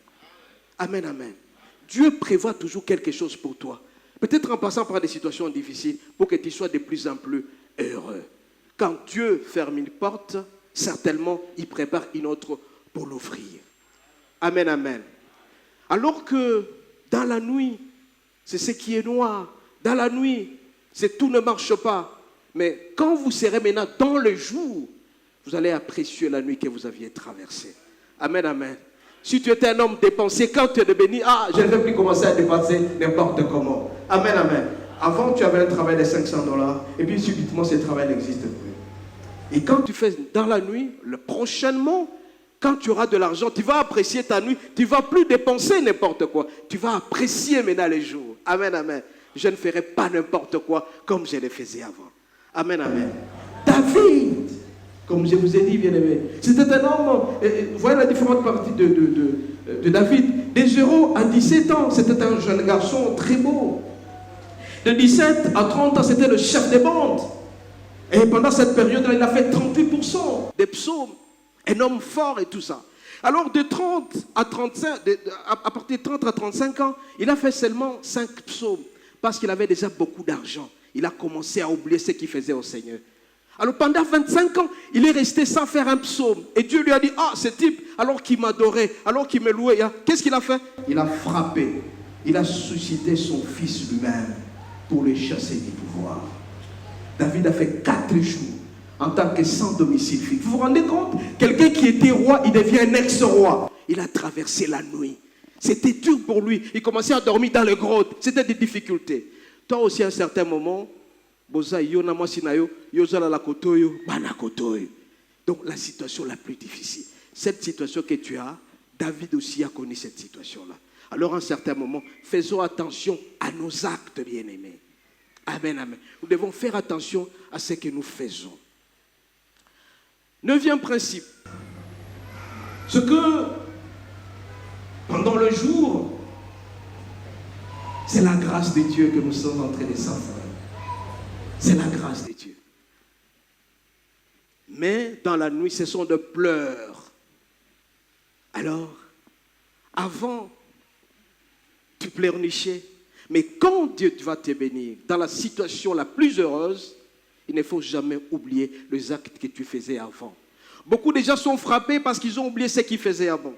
Amen, amen. Dieu prévoit toujours quelque chose pour toi. Peut-être en passant par des situations difficiles pour que tu sois de plus en plus heureux. Quand Dieu ferme une porte, certainement, il prépare une autre pour l'ouvrir. Amen, amen. Alors que dans la nuit, c'est ce qui est noir. Dans la nuit, tout ne marche pas. Mais quand vous serez maintenant dans le jour, vous allez apprécier la nuit que vous aviez traversée. Amen, amen. Si tu étais un homme dépensier, quand tu es béni, je ne vais plus commencer à dépenser n'importe comment. Amen, amen. Avant, tu avais un travail de $500 et puis subitement, ce travail n'existe plus. Et quand tu fais dans la nuit, prochainement, quand tu auras de l'argent, tu vas apprécier ta nuit, tu ne vas plus dépenser n'importe quoi. Tu vas apprécier maintenant les jours. Amen, amen. Je ne ferai pas n'importe quoi comme je le faisais avant. Amen, amen. David, comme je vous ai dit, bien aimé, c'était un homme, vous voyez la différente partie de David. De 0 à 17 ans, c'était un jeune garçon très beau. De 17 à 30 ans, c'était le chef des bandes. Et pendant cette période-là, il a fait 38% des psaumes. Un homme fort et tout ça. Alors de 30 à 35, à partir de 30 à 35 ans, il a fait seulement 5 psaumes. Parce qu'il avait déjà beaucoup d'argent. Il a commencé à oublier ce qu'il faisait au Seigneur. Alors pendant 25 ans, il est resté sans faire un psaume. Et Dieu lui a dit, ce type, alors qu'il m'adorait, alors qu'il me louait, qu'est-ce qu'il a fait? Il a frappé. Il a suscité son fils lui-même pour le chasser du pouvoir. David a fait 4 jours en tant que sans domicile fixe. Vous vous rendez compte? Quelqu'un qui était roi, il devient un ex-roi. Il a traversé la nuit. C'était dur pour lui. Il commençait à dormir dans les grottes. C'était des difficultés. Toi aussi, à un certain moment, donc la situation la plus difficile. Cette situation que tu as, David aussi a connu cette situation-là. Alors à un certain moment, faisons attention à nos actes, bien-aimés. Amen, amen. Nous devons faire attention à ce que nous faisons. 9e principe. Ce que, pendant le jour, c'est la grâce de Dieu que nous sommes en train de savourer. C'est la grâce de Dieu. Mais dans la nuit, ce sont de pleurs. Alors, avant, tu pleurnichais. Mais quand Dieu va te bénir, dans la situation la plus heureuse, il ne faut jamais oublier les actes que tu faisais avant. Beaucoup de gens sont frappés parce qu'ils ont oublié ce qu'ils faisaient avant.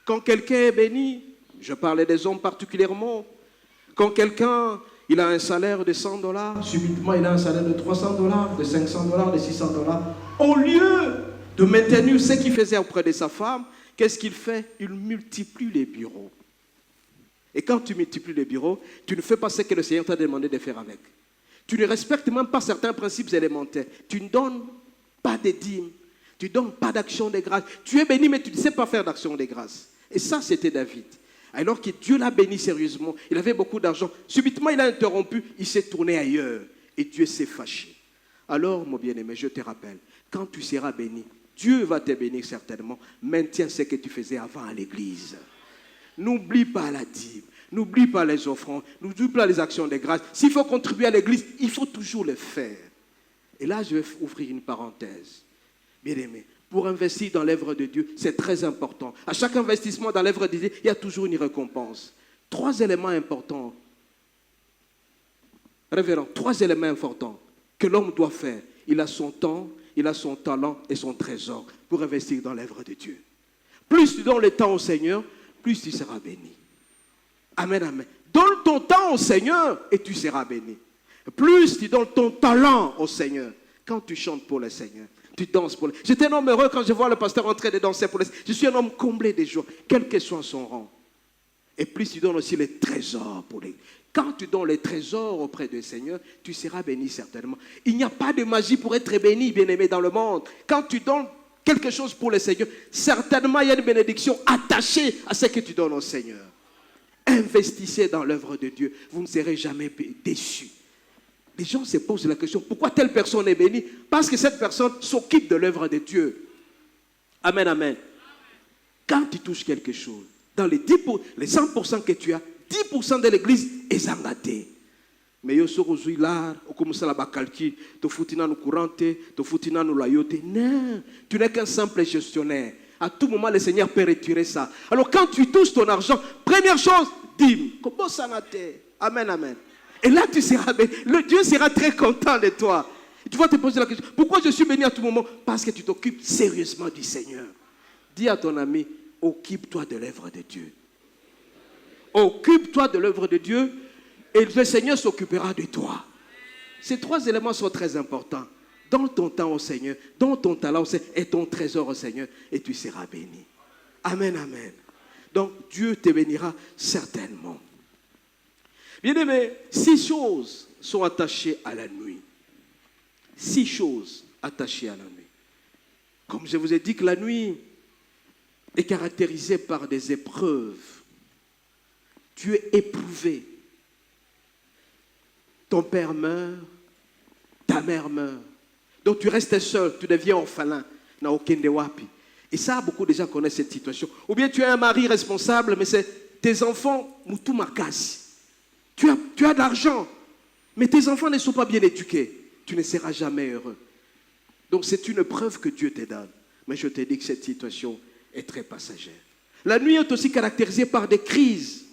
Quand quelqu'un est béni, je parlais des hommes particulièrement, quand quelqu'un il a un salaire de $100, subitement il a un salaire de $300, de $500, de $600. Au lieu de maintenir ce qu'il faisait auprès de sa femme, qu'est-ce qu'il fait? Il multiplie les bureaux. Et quand tu multiplies les bureaux, tu ne fais pas ce que le Seigneur t'a demandé de faire avec. Tu ne respectes même pas certains principes élémentaires. Tu ne donnes pas de dîmes. Tu ne donnes pas d'action de grâce. Tu es béni, mais tu ne sais pas faire d'action de grâce. Et ça, c'était David. Alors que Dieu l'a béni sérieusement, il avait beaucoup d'argent. Subitement, il a interrompu, il s'est tourné ailleurs. Et Dieu s'est fâché. Alors, mon bien-aimé, je te rappelle, quand tu seras béni, Dieu va te bénir certainement. Maintiens ce que tu faisais avant à l'église. N'oublie pas la dîme. N'oublie pas les offrandes, n'oublie pas les actions de grâce. S'il faut contribuer à l'église, il faut toujours le faire. Et là, je vais ouvrir une parenthèse. Bien-aimé, pour investir dans l'œuvre de Dieu, c'est très important. À chaque investissement dans l'œuvre de Dieu, il y a toujours une récompense. 3 éléments importants. Révérend, 3 éléments importants que l'homme doit faire. Il a son temps, il a son talent et son trésor pour investir dans l'œuvre de Dieu. Plus tu donnes le temps au Seigneur, plus tu seras béni. Amen, amen. Donne ton temps au Seigneur et tu seras béni. Plus tu donnes ton talent au Seigneur. Quand tu chantes pour le Seigneur, tu danses pour le Seigneur. J'étais un homme heureux quand je vois le pasteur en train de danser pour le Seigneur. Je suis un homme comblé de joie, quel que soit son rang. Et plus tu donnes aussi les trésors pour les... Quand tu donnes les trésors auprès du Seigneur, tu seras béni certainement. Il n'y a pas de magie pour être béni, bien-aimé, dans le monde. Quand tu donnes quelque chose pour le Seigneur, certainement il y a une bénédiction attachée à ce que tu donnes au Seigneur. Investissez dans l'œuvre de Dieu, vous ne serez jamais déçus. Les gens se posent la question, pourquoi telle personne est bénie? Parce que cette personne s'occupe de l'œuvre de Dieu. Amen, amen. Quand tu touches quelque chose, dans les 100% que tu as, 10% de l'église est engagée. Mais yo sorozu là, comme ça la calcul, to foutina nous couranté, to foutina nous loyauté. Non, tu n'es qu'un simple gestionnaire. À tout moment, le Seigneur peut retirer ça. Alors quand tu touches ton argent, première chose, dîme. Comment ça n'a été? Amen, amen. Et là, tu seras béni. Le Dieu sera très content de toi. Tu vas te poser la question, pourquoi je suis béni à tout moment? Parce que tu t'occupes sérieusement du Seigneur. Dis à ton ami, occupe-toi de l'œuvre de Dieu. Occupe-toi de l'œuvre de Dieu et le Seigneur s'occupera de toi. Ces 3 éléments sont très importants. Donne ton temps au Seigneur, donne ton talent au Seigneur et ton trésor au Seigneur et tu seras béni. Amen, amen. Donc Dieu te bénira certainement. Bien-aimés, 6 choses sont attachées à la nuit. 6 choses attachées à la nuit. Comme je vous ai dit que la nuit est caractérisée par des épreuves. Tu es éprouvé. Ton père meurt, ta mère meurt. Donc tu restes seul, tu deviens orphelin. Et ça, beaucoup de gens connaissent cette situation. Ou bien tu es un mari responsable, mais c'est tes enfants, moutou makasi. Tu as de l'argent, mais tes enfants ne sont pas bien éduqués. Tu ne seras jamais heureux. Donc c'est une preuve que Dieu te donne. Mais je te dis que cette situation est très passagère. La nuit est aussi caractérisée par des crises.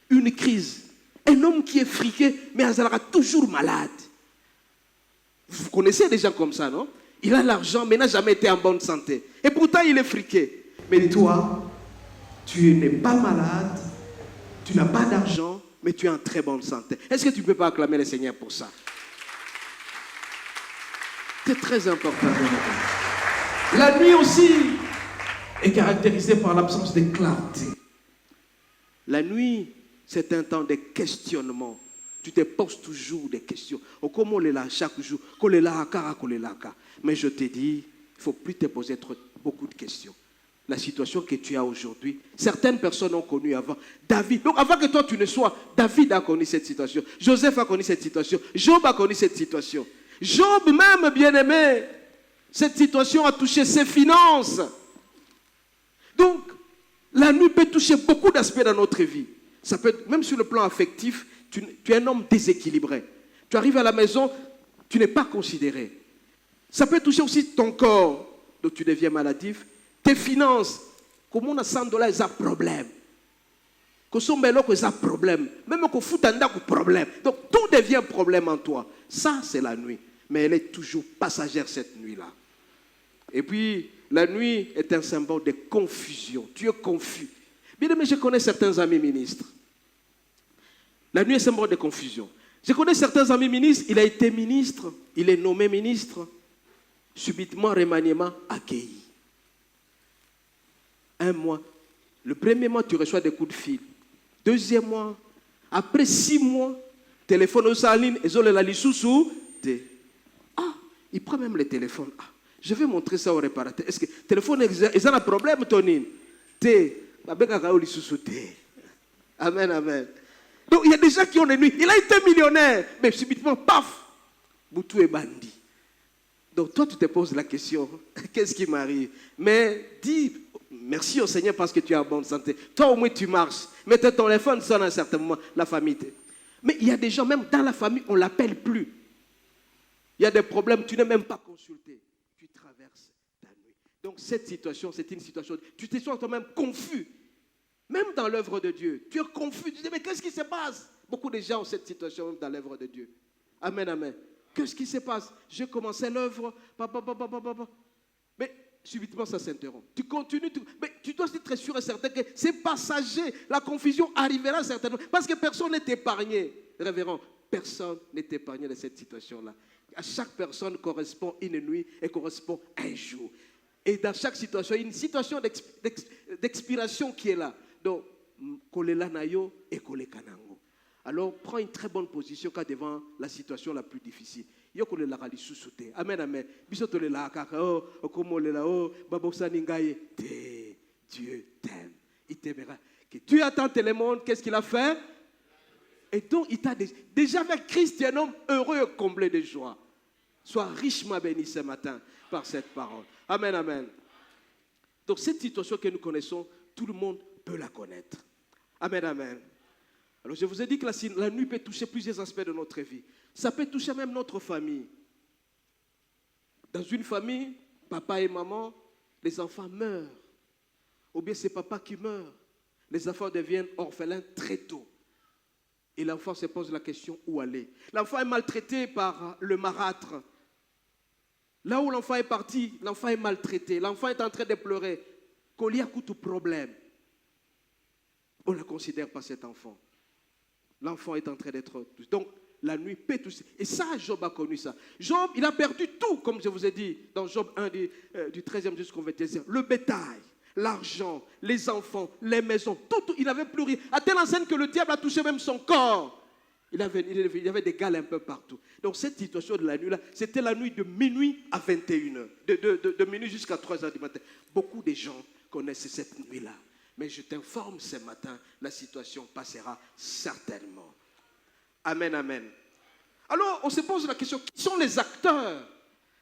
Une crise. Un homme qui est friqué, mais il sera toujours malade. Vous connaissez des gens comme ça, non? Il a l'argent, mais n'a jamais été en bonne santé. Et pourtant, il est friqué. Mais toi, tu n'es pas malade, tu n'as pas d'argent, mais tu es en très bonne santé. Est-ce que tu ne peux pas acclamer le Seigneur pour ça? C'est très important. La nuit aussi est caractérisée par l'absence de clarté. La nuit, c'est un temps de questionnement. Tu te poses toujours des questions. Comment on est là chaque jour? Mais je te dis, il ne faut plus te poser beaucoup de questions. La situation que tu as aujourd'hui, certaines personnes ont connu avant. David, donc avant que toi tu ne sois, David a connu cette situation. Joseph a connu cette situation. Job a connu cette situation. Job même, bien-aimé, cette situation a touché ses finances. Donc, la nuit peut toucher beaucoup d'aspects dans notre vie. Ça peut être, même sur le plan affectif, tu es un homme déséquilibré. Tu arrives à la maison, tu n'es pas considéré. Ça peut toucher aussi ton corps, donc tu deviens maladif. Tes finances, comme on a $100, ils ont un problème. Que son bélo, ils ont un problème. Même qu'on fout un problème. Donc tout devient un problème en toi. Ça, c'est la nuit. Mais elle est toujours passagère cette nuit-là. Et puis, la nuit est un symbole de confusion. Tu es confus. Bien aimé, je connais certains amis ministres. La nuit est un symbole de confusion. Je connais certains amis ministres. Il a été ministre. Il est nommé ministre. Subitement, remaniement, accueilli. 1 mois. Le premier mois, tu reçois des coups de fil. 2e mois. Après 6 mois, téléphone au saline, et la lissousou. Ah, il prend même le téléphone. Ah, je vais montrer ça au réparateur. Est-ce que le téléphone, ils ont un problème, Tonine? Amen, amen. Donc, il y a des gens qui ont des nuits. Il a été millionnaire. Mais subitement, paf, Boutou est bandit. Donc toi, tu te poses la question, qu'est-ce qui m'arrive? Mais dis merci au Seigneur parce que tu es en bonne santé. Toi, au moins, tu marches. Mais ton téléphone sonne à un certain moment, la famille. Mais il y a des gens, même dans la famille, on ne l'appelle plus. Il y a des problèmes, tu n'es même pas consulté. Tu traverses ta nuit. Donc cette situation, c'est une situation, tu te sens toi-même confus. Même dans l'œuvre de Dieu, tu es confus. Tu te dis, mais qu'est-ce qui se passe? Beaucoup de gens ont cette situation même dans l'œuvre de Dieu. Amen, amen. Qu'est-ce qui se passe? J'ai commencé l'œuvre, mais subitement ça s'interrompt. Tu continues, mais tu dois être sûr et certain que c'est passager. La confusion arrivera certainement. Parce que personne n'est épargné. Révérend, personne n'est épargné de cette situation-là. À chaque personne correspond une nuit et correspond un jour. Et dans chaque situation, il y a une situation d'expiration qui est là. Donc, kolela nayo et kole kanango. Alors, prends une très bonne position quand devant la situation la plus difficile. Yo kolela kali susute. Amen, amen. Biso tolela kaka oh okomolela oh babosa ningaye. Dieu t'aime. Il t'aimera. Que Dieu a tant aimé le monde, qu'est-ce qu'il a fait? Et donc, il t'a déjà avec Christ, tu es un homme heureux et comblé de joie. Sois richement béni ce matin par cette parole. Amen, amen. Donc, cette situation que nous connaissons, tout le monde peut la connaître. Amen, amen. Alors, je vous ai dit que la nuit peut toucher plusieurs aspects de notre vie. Ça peut toucher même notre famille. Dans une famille, papa et maman, les enfants meurent. Ou bien c'est papa qui meurt. Les enfants deviennent orphelins très tôt. Et l'enfant se pose la question où aller. L'enfant est maltraité par le marâtre. Là où l'enfant est parti, l'enfant est maltraité. L'enfant est en train de pleurer. Qu'il y a tout problème. On ne considère pas cet enfant. L'enfant est en train d'être... Donc, la nuit peut toucher. Et ça, Job a connu ça. Job, il a perdu tout, comme je vous ai dit, dans Job 1, du 13e jusqu'au 21e. Le bétail, l'argent, les enfants, les maisons, tout, il n'avait plus rien. À telle enseigne que le diable a touché même son corps. Il y avait des gales un peu partout. Donc cette situation de la nuit-là, c'était la nuit de minuit à 21h. De minuit jusqu'à 3h du matin. Beaucoup de gens connaissent cette nuit-là. Mais je t'informe ce matin, la situation passera certainement. Amen, amen. Alors, on se pose la question, qui sont les acteurs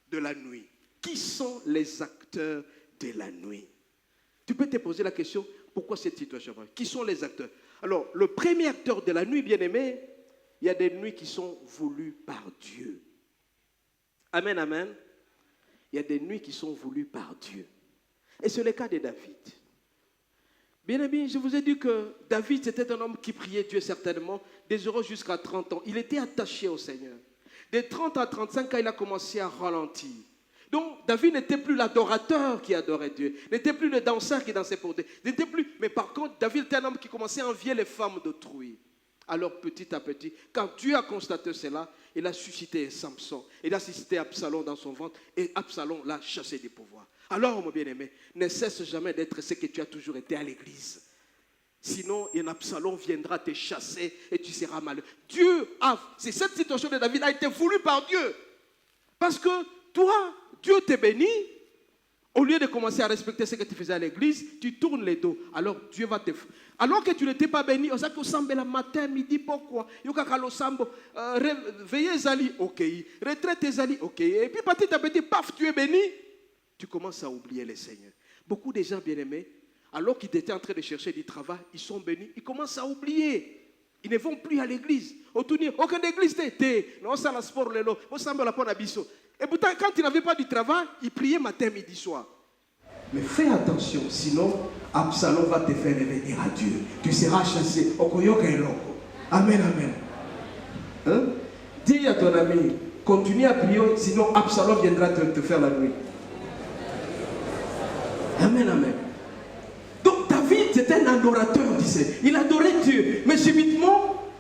de la nuit? Qui sont les acteurs de la nuit? Tu peux te poser la question, pourquoi cette situation? Qui sont les acteurs? Alors, le premier acteur de la nuit, bien-aimé, il y a des nuits qui sont voulues par Dieu. Amen, amen. Il y a des nuits qui sont voulues par Dieu. Et c'est le cas de David. Bien-aimé, je vous ai dit que David, c'était un homme qui priait Dieu certainement, des heureux jusqu'à 30 ans. Il était attaché au Seigneur. De 30 à 35 ans, il a commencé à ralentir. Donc, David n'était plus l'adorateur qui adorait Dieu, n'était plus le danseur qui dansait pour Dieu, n'était plus... Mais par contre, David était un homme qui commençait à envier les femmes d'autrui. Alors, petit à petit, quand Dieu a constaté cela, il a suscité Samson. Il a suscité Absalom dans son ventre et Absalom l'a chassé du pouvoir. Alors, mon bien-aimé, ne cesse jamais d'être ce que tu as toujours été à l'église. Sinon, un Absalom viendra te chasser et tu seras malheureux. C'est cette situation de David a été voulue par Dieu. Parce que toi, Dieu te bénit. Au lieu de commencer à respecter ce que tu faisais à l'église, tu tournes les dos. Alors Dieu va te... Alors que tu n'étais pas béni, on sait que sambe le matin, midi, pourquoi? Veillez Zali, ok. Retraite Zali, ok. Et puis petit à petit, paf, tu es béni. Tu commences à oublier le Seigneur. Beaucoup de gens bien-aimés, alors qu'ils étaient en train de chercher du travail, ils sont bénis, ils commencent à oublier. Ils ne vont plus à l'église. Aucune église n'était. Non, ça la sport, le lot. Et pourtant, quand ils n'avaient pas du travail, ils priaient matin, midi, soir. Mais fais attention, sinon, Absalom va te faire revenir à Dieu. Tu seras chassé. Amen, amen. Hein? Dis à ton ami, continue à prier, sinon Absalom viendra te faire la nuit. Amen, amen. Donc David, c'était un adorateur, disait. Il adorait Dieu. Mais subitement,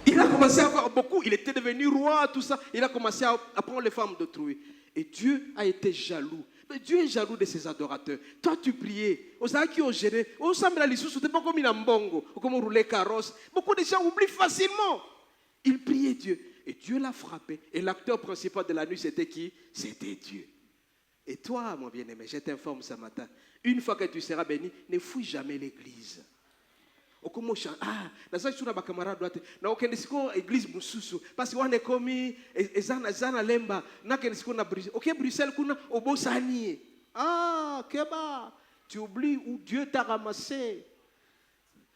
il a commencé à avoir beaucoup. Il était devenu roi, tout ça. Il a commencé à prendre les femmes d'autrui. Et Dieu a été jaloux. Mais Dieu est jaloux de ses adorateurs. Toi, tu priais. Aux gens qui ont gêné. Au semble à l'issue, c'était pas comme une mbongo, ou comme rouler carrosse. Beaucoup de gens oublient facilement. Ils priaient Dieu. Et Dieu l'a frappé. Et l'acteur principal de la nuit, c'était qui? C'était Dieu. Et toi, mon bien-aimé, je t'informe ce matin, une fois que tu seras béni, ne fouille jamais l'église. okomo ah naza sur ba camarade droite na okende siko église mususu parce que on est commis ezana lemba na kende siko na Bruxelles. OK, Bruxelles kuna obosani. Ah, keba, tu oublies où Dieu t'a ramassé.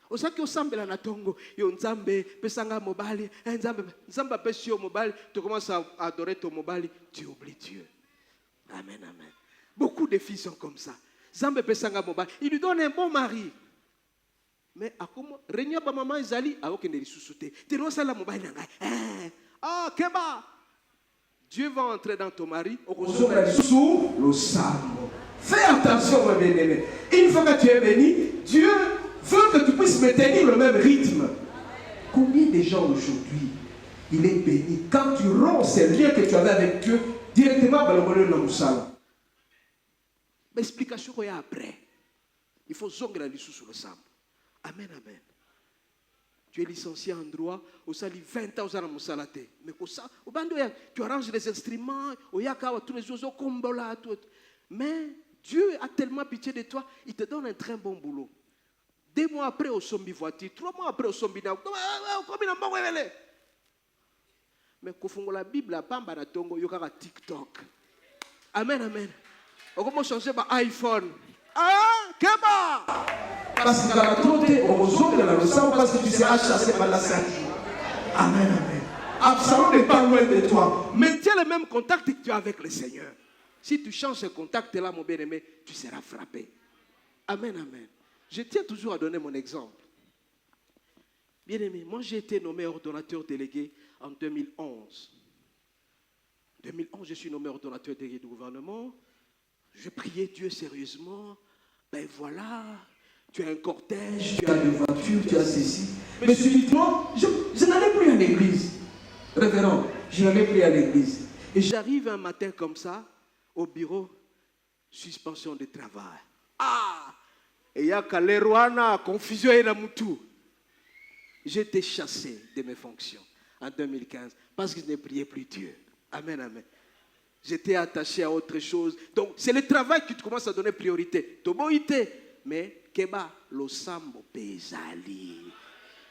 Osaki osambela na tongo yo nzambe pesanga mobali nzamba pesi yo mobali tu commences à adorer ton mobali, tu oublies Dieu. Amen, amen. Beaucoup de filles sont comme ça. Nzambe pesanga mobali, il lui donne un bon mari. Mais à comment régner ba maman ezali a okende lisusu te. Te no sala mobali na ngai. Ah, keba. Dieu va entrer dans ton mari, okozonga lisusu lo sambo. Fais attention mon bien-aimé. Une fois que tu es béni, Dieu veut que tu puisses maintenir le même rythme. Combien de gens aujourd'hui, il est béni quand tu romps ces liens que tu avais avec Dieu directement dans le bonheur de Moussala. L'explication qu'il y a après, il faut zongler l'issue sur le sable. Amen, amen. Tu es licencié en droit, au sali 20 ans à Moussala. Mais au bando, tu arranges les instruments, au yaka, tous les choses, au combola, tout. Mais Dieu a tellement pitié de toi, il te donne un très bon boulot. 2 mois après, au sombi voiture. 3 mois après, au sombi na. Mais quand la Bible, la pamba na tongo, il y a TikTok. Amen, amen. On commence à changer par iPhone. Ah, Keba! Parce que la trotté, on ressort de la leçon parce que tu seras chassé par la sainte. Amen, amen. Absalom n'est pas loin de toi. Maintiens le même contact que tu as avec le Seigneur. Si tu changes ce contact-là, mon bien-aimé, tu seras frappé. Amen, amen. Je tiens toujours à donner mon exemple. Bien-aimé, moi j'ai été nommé ordonnateur délégué en 2011. En 2011, je suis nommé ordonnateur délégué du gouvernement. Je priais Dieu sérieusement. Ben voilà, tu as un cortège, tu as des voitures, tu as ceci. Mais subitement, je n'allais plus à l'église. Révérend, je n'allais plus à l'église. Et j'arrive un matin comme ça, au bureau, suspension de travail. Ah! Et il y a Kalerouana, confusion et la moutou. J'ai été chassé de mes fonctions en 2015 parce que je n'ai prié plus Dieu. Amen, amen. J'étais attaché à autre chose. Donc, c'est le travail qui te commence à donner priorité. Toboïté. Mais, Keba, lo sambo pesali.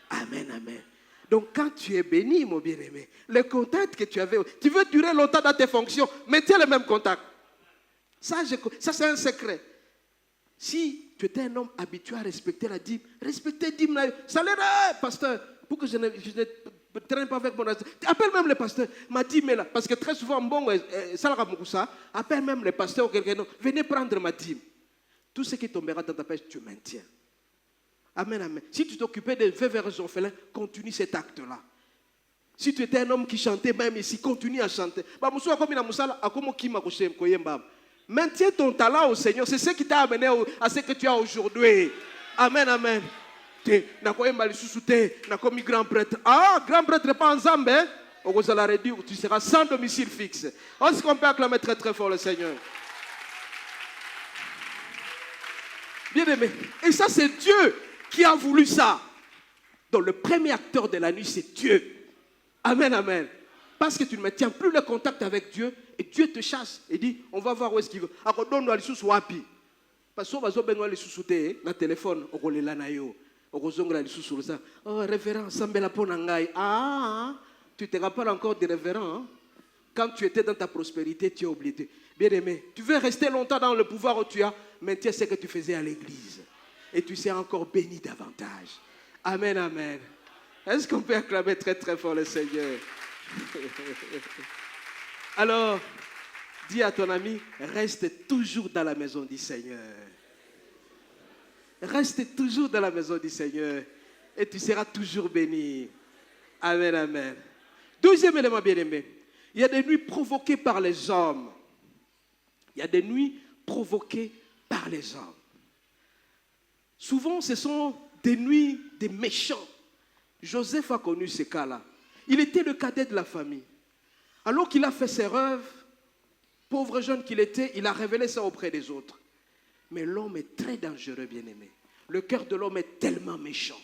Amen, amen. Donc, quand tu es béni, mon bien-aimé, le contact que tu avais, tu veux durer longtemps dans tes fonctions, maintiens le même contact. Ça c'est un secret. Si tu étais un homme habitué à respecter la dîme, respectez la dîme. Ça l'est, pasteur, pour que je ne traîne pas avec mon assistant. Appelle même le pasteur. Ma dîme est là. Parce que très souvent, bon, appelle même le pasteur ou quelqu'un d'autre. Venez prendre ma dîme. Tout ce qui tombera dans ta pêche, tu maintiens. Amen, amen. Si tu t'occupais des veuves et orphelins, continue cet acte-là. Si tu étais un homme qui chantait même ici, continue à chanter. Maintiens ton talent au Seigneur. C'est ce qui t'a amené à ce que tu as aujourd'hui. Amen, amen. Tu es grand prêtre. Ah, grand prêtre pas en Zambé. Tu seras sans domicile fixe. Est-ce qu'on peut acclamer très très fort le Seigneur? Bien aimé. Et ça, c'est Dieu qui a voulu ça. Donc, le premier acteur de la nuit, c'est Dieu. Amen, amen. Parce que tu ne maintiens plus le contact avec Dieu et Dieu te chasse et dit, on va voir où est-ce qu'il veut. Alors, donne-nous les sous wapi. Parce que on va donner les sous na téléphone, on va les lanayo. On va donner les sous ça. Oh, révérend, sambela ponangai. Ah, tu te rappelles encore des révérends, hein? Quand tu étais dans ta prospérité, tu es oublié. Bien aimé, tu veux rester longtemps dans le pouvoir où tu as, maintiens ce que tu faisais à l'église. Et tu seras encore béni davantage. Amen, amen. Est-ce qu'on peut acclamer très très fort le Seigneur? Alors, dis à ton ami, reste toujours dans la maison du Seigneur. Reste toujours dans la maison du Seigneur. Et tu seras toujours béni. Amen, amen. Deuxième élément bien aimé. Il y a des nuits provoquées par les hommes. Il y a des nuits provoquées par les hommes. Souvent, ce sont des nuits des méchants. Joseph a connu ces cas-là. Il était le cadet de la famille. Alors qu'il a fait ses rêves, pauvre jeune qu'il était, il a révélé ça auprès des autres. Mais l'homme est très dangereux, bien-aimé. Le cœur de l'homme est tellement méchant.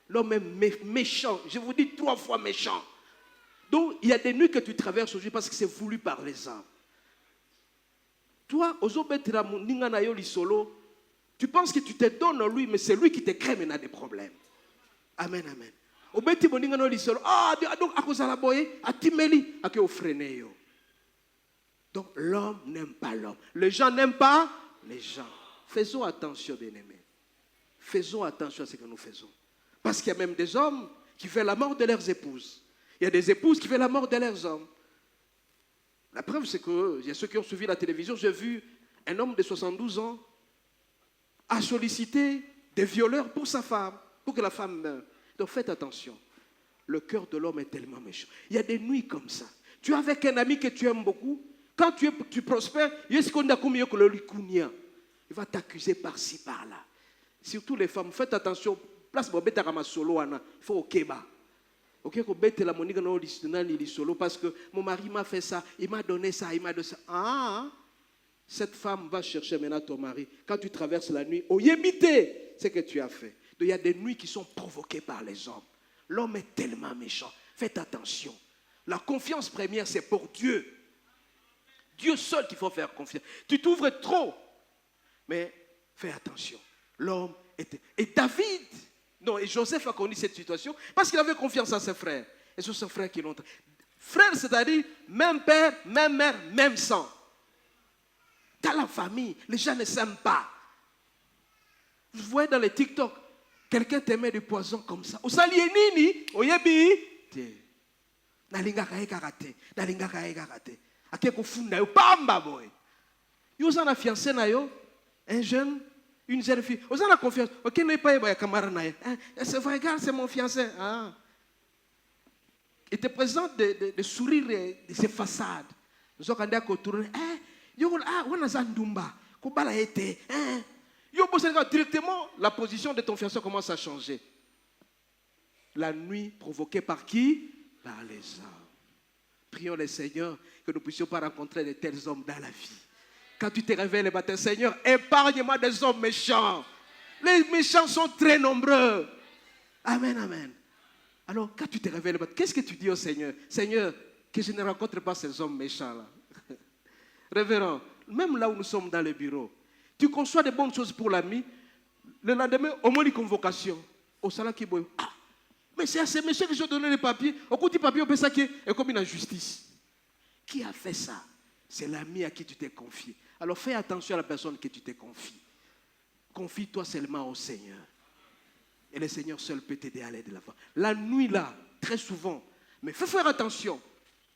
L'homme est méchant. Je vous dis 3 fois méchant. Donc, il y a des nuits que tu traverses aujourd'hui parce que c'est voulu par les hommes. Toi, tu penses que tu te donnes à lui, mais c'est lui qui te crée maintenant des problèmes. Amen, amen. Obeti moninga no lisolo. Ah, donc akozala boye, atimeli, ake ofrene yo. Donc l'homme n'aime pas l'homme. Les gens n'aiment pas les gens. Faisons attention, bien-aimés. Faisons attention à ce que nous faisons. Parce qu'il y a même des hommes qui veulent la mort de leurs épouses. Il y a des épouses qui veulent la mort de leurs hommes. La preuve, c'est que, il y a ceux qui ont suivi la télévision, j'ai vu un homme de 72 ans a sollicité des violeurs pour sa femme, pour que la femme meure. Donc faites attention. Le cœur de l'homme est tellement méchant. Il y a des nuits comme ça. Tu es avec un ami que tu aimes beaucoup. Quand tu prospères, il va t'accuser par-ci, par-là. Surtout les femmes, faites attention. Place bobeta kama solo ana, il faut okeba. Ok, ko bete la monique no li solo parce que mon mari m'a fait ça, il m'a donné ça, il m'a donné ça. Ah, cette femme va chercher maintenant ton mari. Quand tu traverses la nuit, oyebite, c'est ce que tu as fait. Donc il y a des nuits qui sont provoquées par les hommes. L'homme est tellement méchant. Faites attention. La confiance première, c'est pour Dieu. Dieu seul qu'il faut faire confiance. Tu t'ouvres trop. Mais fais attention. L'homme était... Et David, non, et Joseph a connu cette situation parce qu'il avait confiance en ses frères. Et ce sont ses frères qui l'ont... Frères, c'est-à-dire même père, même mère, même sang. Dans la famille, les gens ne s'aiment pas. Vous voyez dans les TikTok, quelqu'un te met du poison comme ça. Osalienini, oyebi, nalinga kae karate, nalinga kae karate. Akeko funda yo pamba boy. Yo zana fiancé na yo, un jeune, une jeune fille. Vous avez la confiance. Ok, n'est pas un camarade. C'est vrai, regarde, c'est mon fiancé. Ah. Il te présente des sourires de ses façades. Nous sommes allés à Kotourne. On a Zandumba. Kobala été. Directement, la position de ton fiancé commence à changer. La nuit provoquée par qui? Par les hommes. Prions le Seigneur que nous ne puissions pas rencontrer de tels hommes dans la vie. Quand tu te réveilles le matin, Seigneur, épargne-moi des hommes méchants. Les méchants sont très nombreux. Amen, amen. Alors, quand tu te réveilles le matin, qu'est-ce que tu dis au Seigneur? Seigneur, que je ne rencontre pas ces hommes méchants-là. Révérend, même là où nous sommes dans le bureau, tu conçois de bonnes choses pour l'ami. Le lendemain, au moins une convocation. Au salaire qui boit. Ah, mais c'est à ces messieurs que je donné les papiers. Au côté du papier, on peut ça qui est comme une injustice. Qui a fait ça? C'est l'ami à qui tu t'es confié. Alors fais attention à la personne que tu t'es confié. Confie-toi seulement au Seigneur. Et le Seigneur seul peut t'aider à aller de l'avant. La nuit là, très souvent, mais fais faire attention.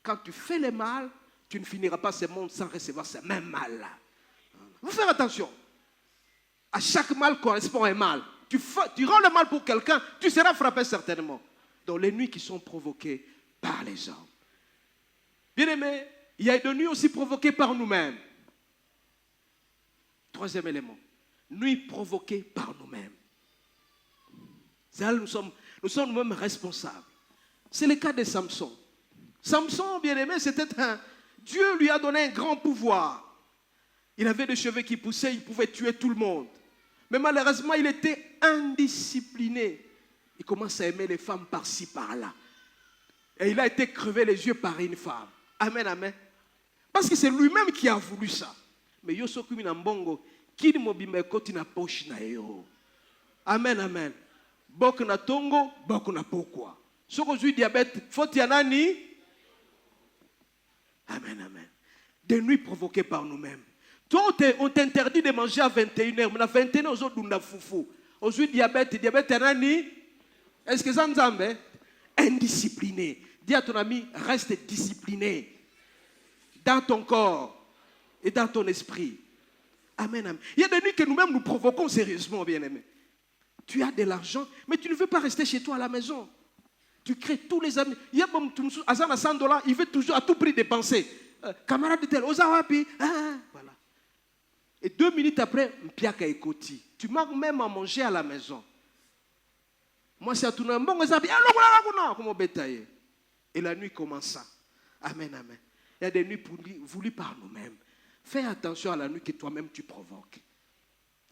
Quand tu fais le mal, tu ne finiras pas ce monde sans recevoir ce même mal là. Faut faire attention. À chaque mal correspond un mal. Tu rends le mal pour quelqu'un, tu seras frappé certainement. Donc les nuits qui sont provoquées par les hommes. Bien aimé, il y a des nuits aussi provoquées par nous-mêmes. Troisième élément. Nuits provoquées par nous-mêmes. Nous sommes nous-mêmes responsables. C'est le cas de Samson. Samson, bien aimé, c'était un... Dieu lui a donné un grand pouvoir. Il avait des cheveux qui poussaient, il pouvait tuer tout le monde. Mais malheureusement, il était indiscipliné. Il commence à aimer les femmes par-ci, par-là. Et il a été crevé les yeux par une femme. Amen, amen. Parce que c'est lui-même qui a voulu ça. Mais yo sokumi na mbongo, kini mobimba koti na poche na yo. Amen, amen. Bok na tongo, bok na pokwa. Soko zui diabète, faut y nani? Amen, amen. Des nuits provoquées par nous-mêmes. Toi, on t'interdit de manger à 21h, mais à 21h, aux autres, on a foufou. Aujourd'hui, diabète, nani? Est-ce que ça nous a indiscipliné? Dis à ton ami, reste discipliné. Dans ton corps et dans ton esprit. Amen, amen. Il y a des nuits que nous-mêmes nous provoquons sérieusement, bien-aimés. Tu as de l'argent, mais tu ne veux pas rester chez toi à la maison. Tu crées tous les amis. Il y a Azan à $100, il veut toujours à tout prix dépenser. Camarade de tel, Ozawapi, voilà. Et 2 minutes après, Mpiaka Ekoti. Tu manques même à manger à la maison. Moi, c'est à tout le monde. Et la nuit commença. Amen, amen. Il y a des nuits voulues par nous-mêmes. Fais attention à la nuit que toi-même tu provoques.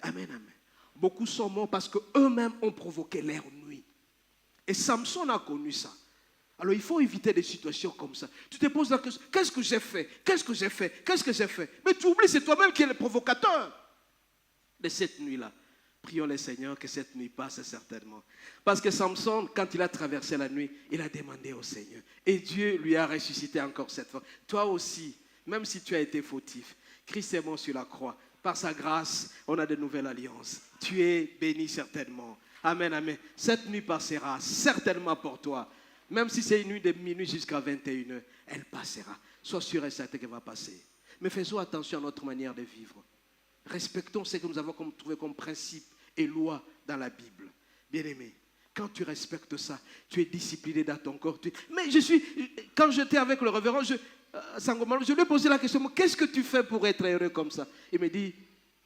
Amen, amen. Beaucoup sont morts parce qu'eux-mêmes ont provoqué leur nuit. Et Samson a connu ça. Alors il faut éviter des situations comme ça. Tu te poses la question, qu'est-ce que j'ai fait? Qu'est-ce que j'ai fait? Qu'est-ce que j'ai fait? Mais tu oublies, c'est toi-même qui es le provocateur de cette nuit-là. Prions le Seigneur que cette nuit passe certainement. Parce que Samson, quand il a traversé la nuit, il a demandé au Seigneur. Et Dieu lui a ressuscité encore cette fois. Toi aussi, même si tu as été fautif, Christ est mort sur la croix. Par sa grâce, on a de nouvelles alliances. Tu es béni certainement. Amen, amen. Cette nuit passera certainement pour toi. Même si c'est une nuit de minuit jusqu'à 21h, elle passera. Sois sûr et certain qu'elle va passer. Mais faisons attention à notre manière de vivre. Respectons ce que nous avons trouvé comme principe et loi dans la Bible. Bien-aimé, quand tu respectes ça, tu es discipliné dans ton corps. Mais quand j'étais avec le révérend, Sangomalo, je lui ai posé la question, qu'est-ce que tu fais pour être heureux comme ça? Il me dit,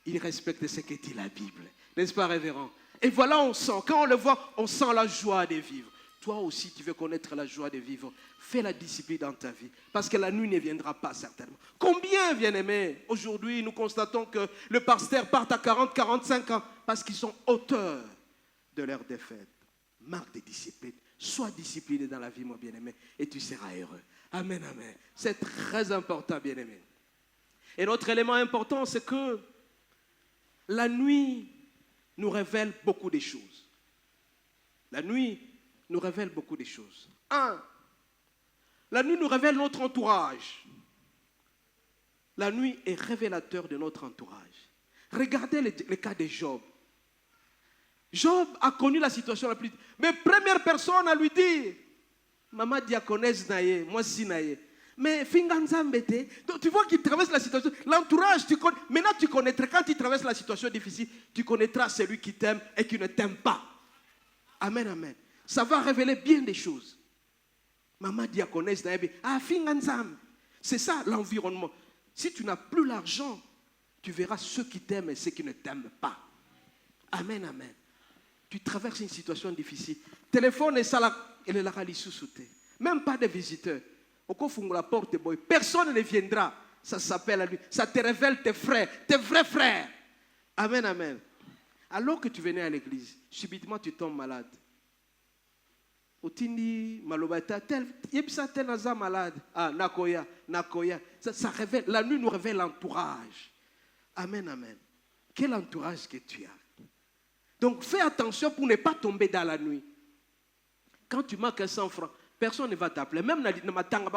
il respecte ce que dit la Bible. N'est-ce pas, révérend? Et voilà, on sent, quand on le voit, on sent la joie de vivre. Toi aussi, tu veux connaître la joie de vivre. Fais la discipline dans ta vie. Parce que la nuit ne viendra pas certainement. Combien, bien-aimés, aujourd'hui, nous constatons que le pasteur part à 40, 45 ans parce qu'ils sont auteurs de leur défaite. Marque de discipline. Sois discipliné dans la vie, mon bien-aimé, et tu seras heureux. Amen, amen. C'est très important, bien-aimé. Et l'autre élément important, c'est que la nuit nous révèle beaucoup de choses. La nuit nous révèle beaucoup de choses. La nuit nous révèle notre entourage. La nuit est révélateur de notre entourage. Regardez le cas de Job. Job a connu la situation la plus... Mais première personne à lui dire, maman diaconesse naïe, moi si naïe. Mais donc, tu vois qu'il traverse la situation. L'entourage, maintenant tu connaîtras, quand tu traverses la situation difficile, tu connaîtras celui qui t'aime et qui ne t'aime pas. Amen, amen. Ça va révéler bien des choses. Maman diaconesse, c'est ça l'environnement. Si tu n'as plus l'argent, tu verras ceux qui t'aiment et ceux qui ne t'aiment pas. Amen, amen. Tu traverses une situation difficile. Téléphone et ça, elle est là, même pas de visiteurs. La porte, personne ne viendra. Ça s'appelle à lui. Ça te révèle tes frères, tes vrais frères. Amen, amen. Alors que tu venais à l'église, subitement tu tombes malade. Otindi, malobata, tel naza malade. Ah, nakoya. Ça révèle, la nuit nous révèle l'entourage. Amen, amen. Quel entourage que tu as. Donc fais attention pour ne pas tomber dans la nuit. Quand tu manques 100 francs, personne ne va t'appeler. Même dans ma tanga,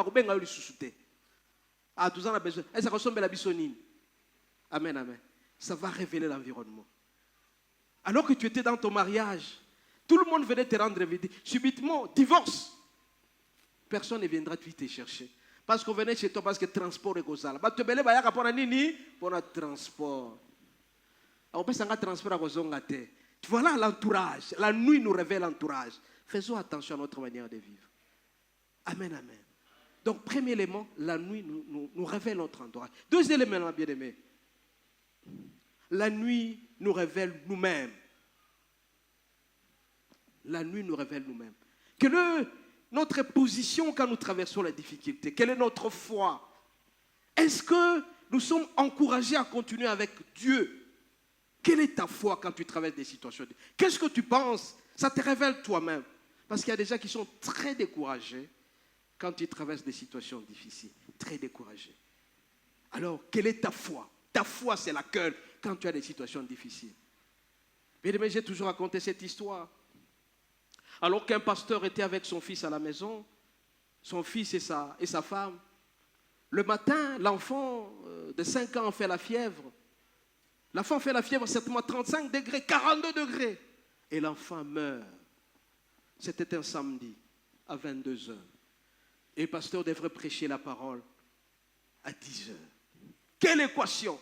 ah, tout ça, on a besoin. Et ça ressemble à la bissonine. Amen, amen. Ça va révéler l'environnement. Alors que tu étais dans ton mariage, tout le monde venait te rendre visite. Subitement, divorce. Personne ne viendra te chercher. Parce qu'on venait chez toi parce que transport est causal. Tu veux aller pour un transport. On peut s'en transport à Kozongate. Voilà l'entourage. La nuit nous révèle l'entourage. Faisons attention à notre manière de vivre. Amen, amen. Donc, premier élément, la nuit nous révèle notre entourage. Deuxième élément, bien aimé. La nuit nous révèle nous-mêmes. La nuit nous révèle nous-mêmes. Quelle est notre position quand nous traversons la difficulté? Quelle est notre foi? Est-ce que nous sommes encouragés à continuer avec Dieu? Quelle est ta foi quand tu traverses des situations? Qu'est-ce que tu penses? Ça te révèle toi-même. Parce qu'il y a des gens qui sont très découragés quand ils traversent des situations difficiles. Très découragés. Alors, quelle est ta foi? Ta foi, c'est laquelle quand tu as des situations difficiles? Bien aimé, j'ai toujours raconté cette histoire. Alors qu'un pasteur était avec son fils à la maison, son fils et sa femme, le matin, l'enfant de 5 ans fait la fièvre. L'enfant fait la fièvre, certainement 35 degrés, 42 degrés. Et l'enfant meurt. C'était un samedi à 22 heures. Et le pasteur devrait prêcher la parole à 10 heures. Quelle équation!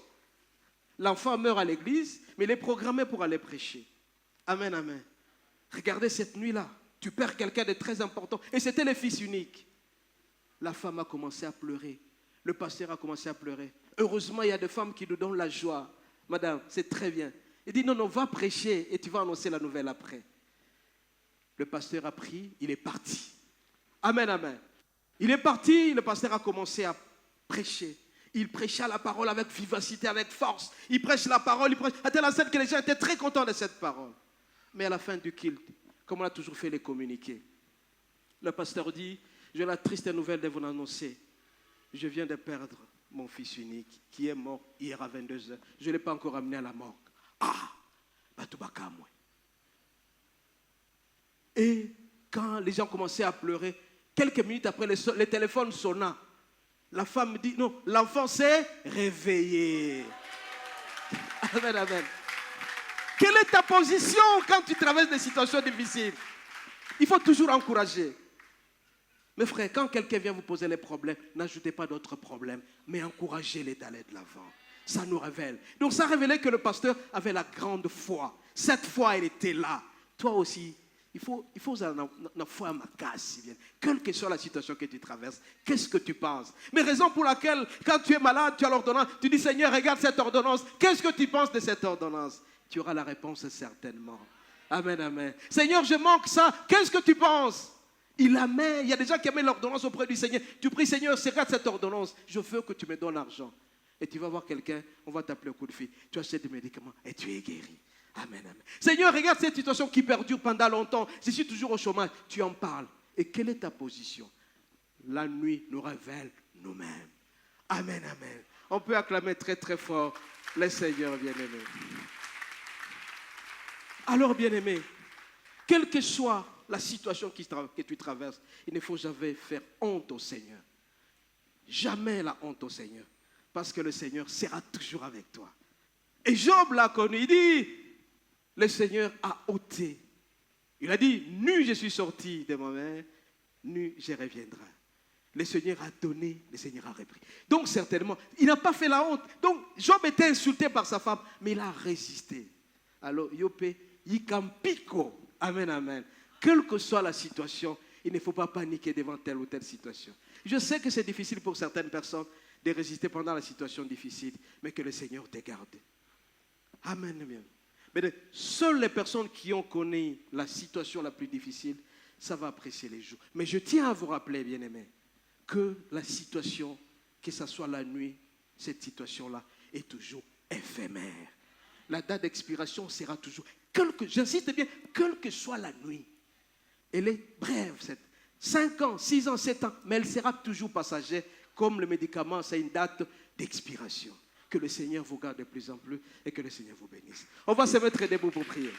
L'enfant meurt à l'église, mais il est programmé pour aller prêcher. Amen, amen. Regardez cette nuit-là. Tu perds quelqu'un de très important. Et c'était le fils unique. La femme a commencé à pleurer. Le pasteur a commencé à pleurer. Heureusement, il y a des femmes qui nous donnent la joie. Madame, c'est très bien. Il dit, non, va prêcher et tu vas annoncer la nouvelle après. Le pasteur a pris, il est parti. Amen, amen. Il est parti, le pasteur a commencé à prêcher. Il prêcha la parole avec vivacité, avec force. Il prêche la parole, il prêche. À telle enseigne que les gens étaient très contents de cette parole. Mais à la fin du culte, comme on a toujours fait les communiqués, le pasteur dit, j'ai la triste nouvelle de vous annoncer. Je viens de perdre mon fils unique qui est mort hier à 22 heures. Je ne l'ai pas encore amené à la morgue. Ah! Et quand les gens commençaient à pleurer, quelques minutes après, le téléphone sonna. La femme dit, non, l'enfant s'est réveillé. Amen, amen. Quelle est ta position quand tu traverses des situations difficiles? Il faut toujours encourager. Mes frères, quand quelqu'un vient vous poser les problèmes, n'ajoutez pas d'autres problèmes, mais encouragez-les d'aller de l'avant. Ça nous révèle. Donc ça révélait que le pasteur avait la grande foi. Cette foi, elle était là. Toi aussi, il faut une foi à ma casse. Quelle que soit la situation que tu traverses, qu'est-ce que tu penses? Mais raison pour laquelle, quand tu es malade, tu as l'ordonnance, tu dis, Seigneur, regarde cette ordonnance. Qu'est-ce que tu penses de cette ordonnance? Tu auras la réponse certainement. Amen, amen. Seigneur, je manque ça. Qu'est-ce que tu penses? Il la met. Il y a des gens qui mettent l'ordonnance auprès du Seigneur. Tu pries, Seigneur, regarde cette ordonnance. Je veux que tu me donnes l'argent. Et tu vas voir quelqu'un, on va t'appeler au coup de fil. Tu achètes des médicaments et tu es guéri. Amen, amen. Seigneur, regarde cette situation qui perdure pendant longtemps. Je suis toujours au chômage. Tu en parles. Et quelle est ta position? La nuit nous révèle nous-mêmes. Amen, amen. On peut acclamer très très fort le Seigneur bien-aimé. Alors, bien-aimé, quelle que soit la situation que tu traverses, il ne faut jamais faire honte au Seigneur. Jamais la honte au Seigneur. Parce que le Seigneur sera toujours avec toi. Et Job l'a connu, il dit, le Seigneur a ôté. Il a dit, nu je suis sorti de ma mère, nu je reviendrai. Le Seigneur a donné, le Seigneur a repris. Donc certainement, il n'a pas fait la honte. Donc Job était insulté par sa femme, mais il a résisté. Alors, Yopé, Yikampiko, amen, amen. Quelle que soit la situation, il ne faut pas paniquer devant telle ou telle situation. Je sais que c'est difficile pour certaines personnes de résister pendant la situation difficile, mais que le Seigneur te garde. Amen, amen. Mais seules les personnes qui ont connu la situation la plus difficile, ça va apprécier les jours. Mais je tiens à vous rappeler, bien-aimés, que la situation, que ce soit la nuit, cette situation-là est toujours éphémère. La date d'expiration sera toujours, j'insiste bien, quelle que soit la nuit. Elle est brève, 5 ans, 6 ans, 7 ans, mais elle sera toujours passagère, comme le médicament, c'est une date d'expiration. Que le Seigneur vous garde de plus en plus et que le Seigneur vous bénisse. On va se mettre debout pour prier.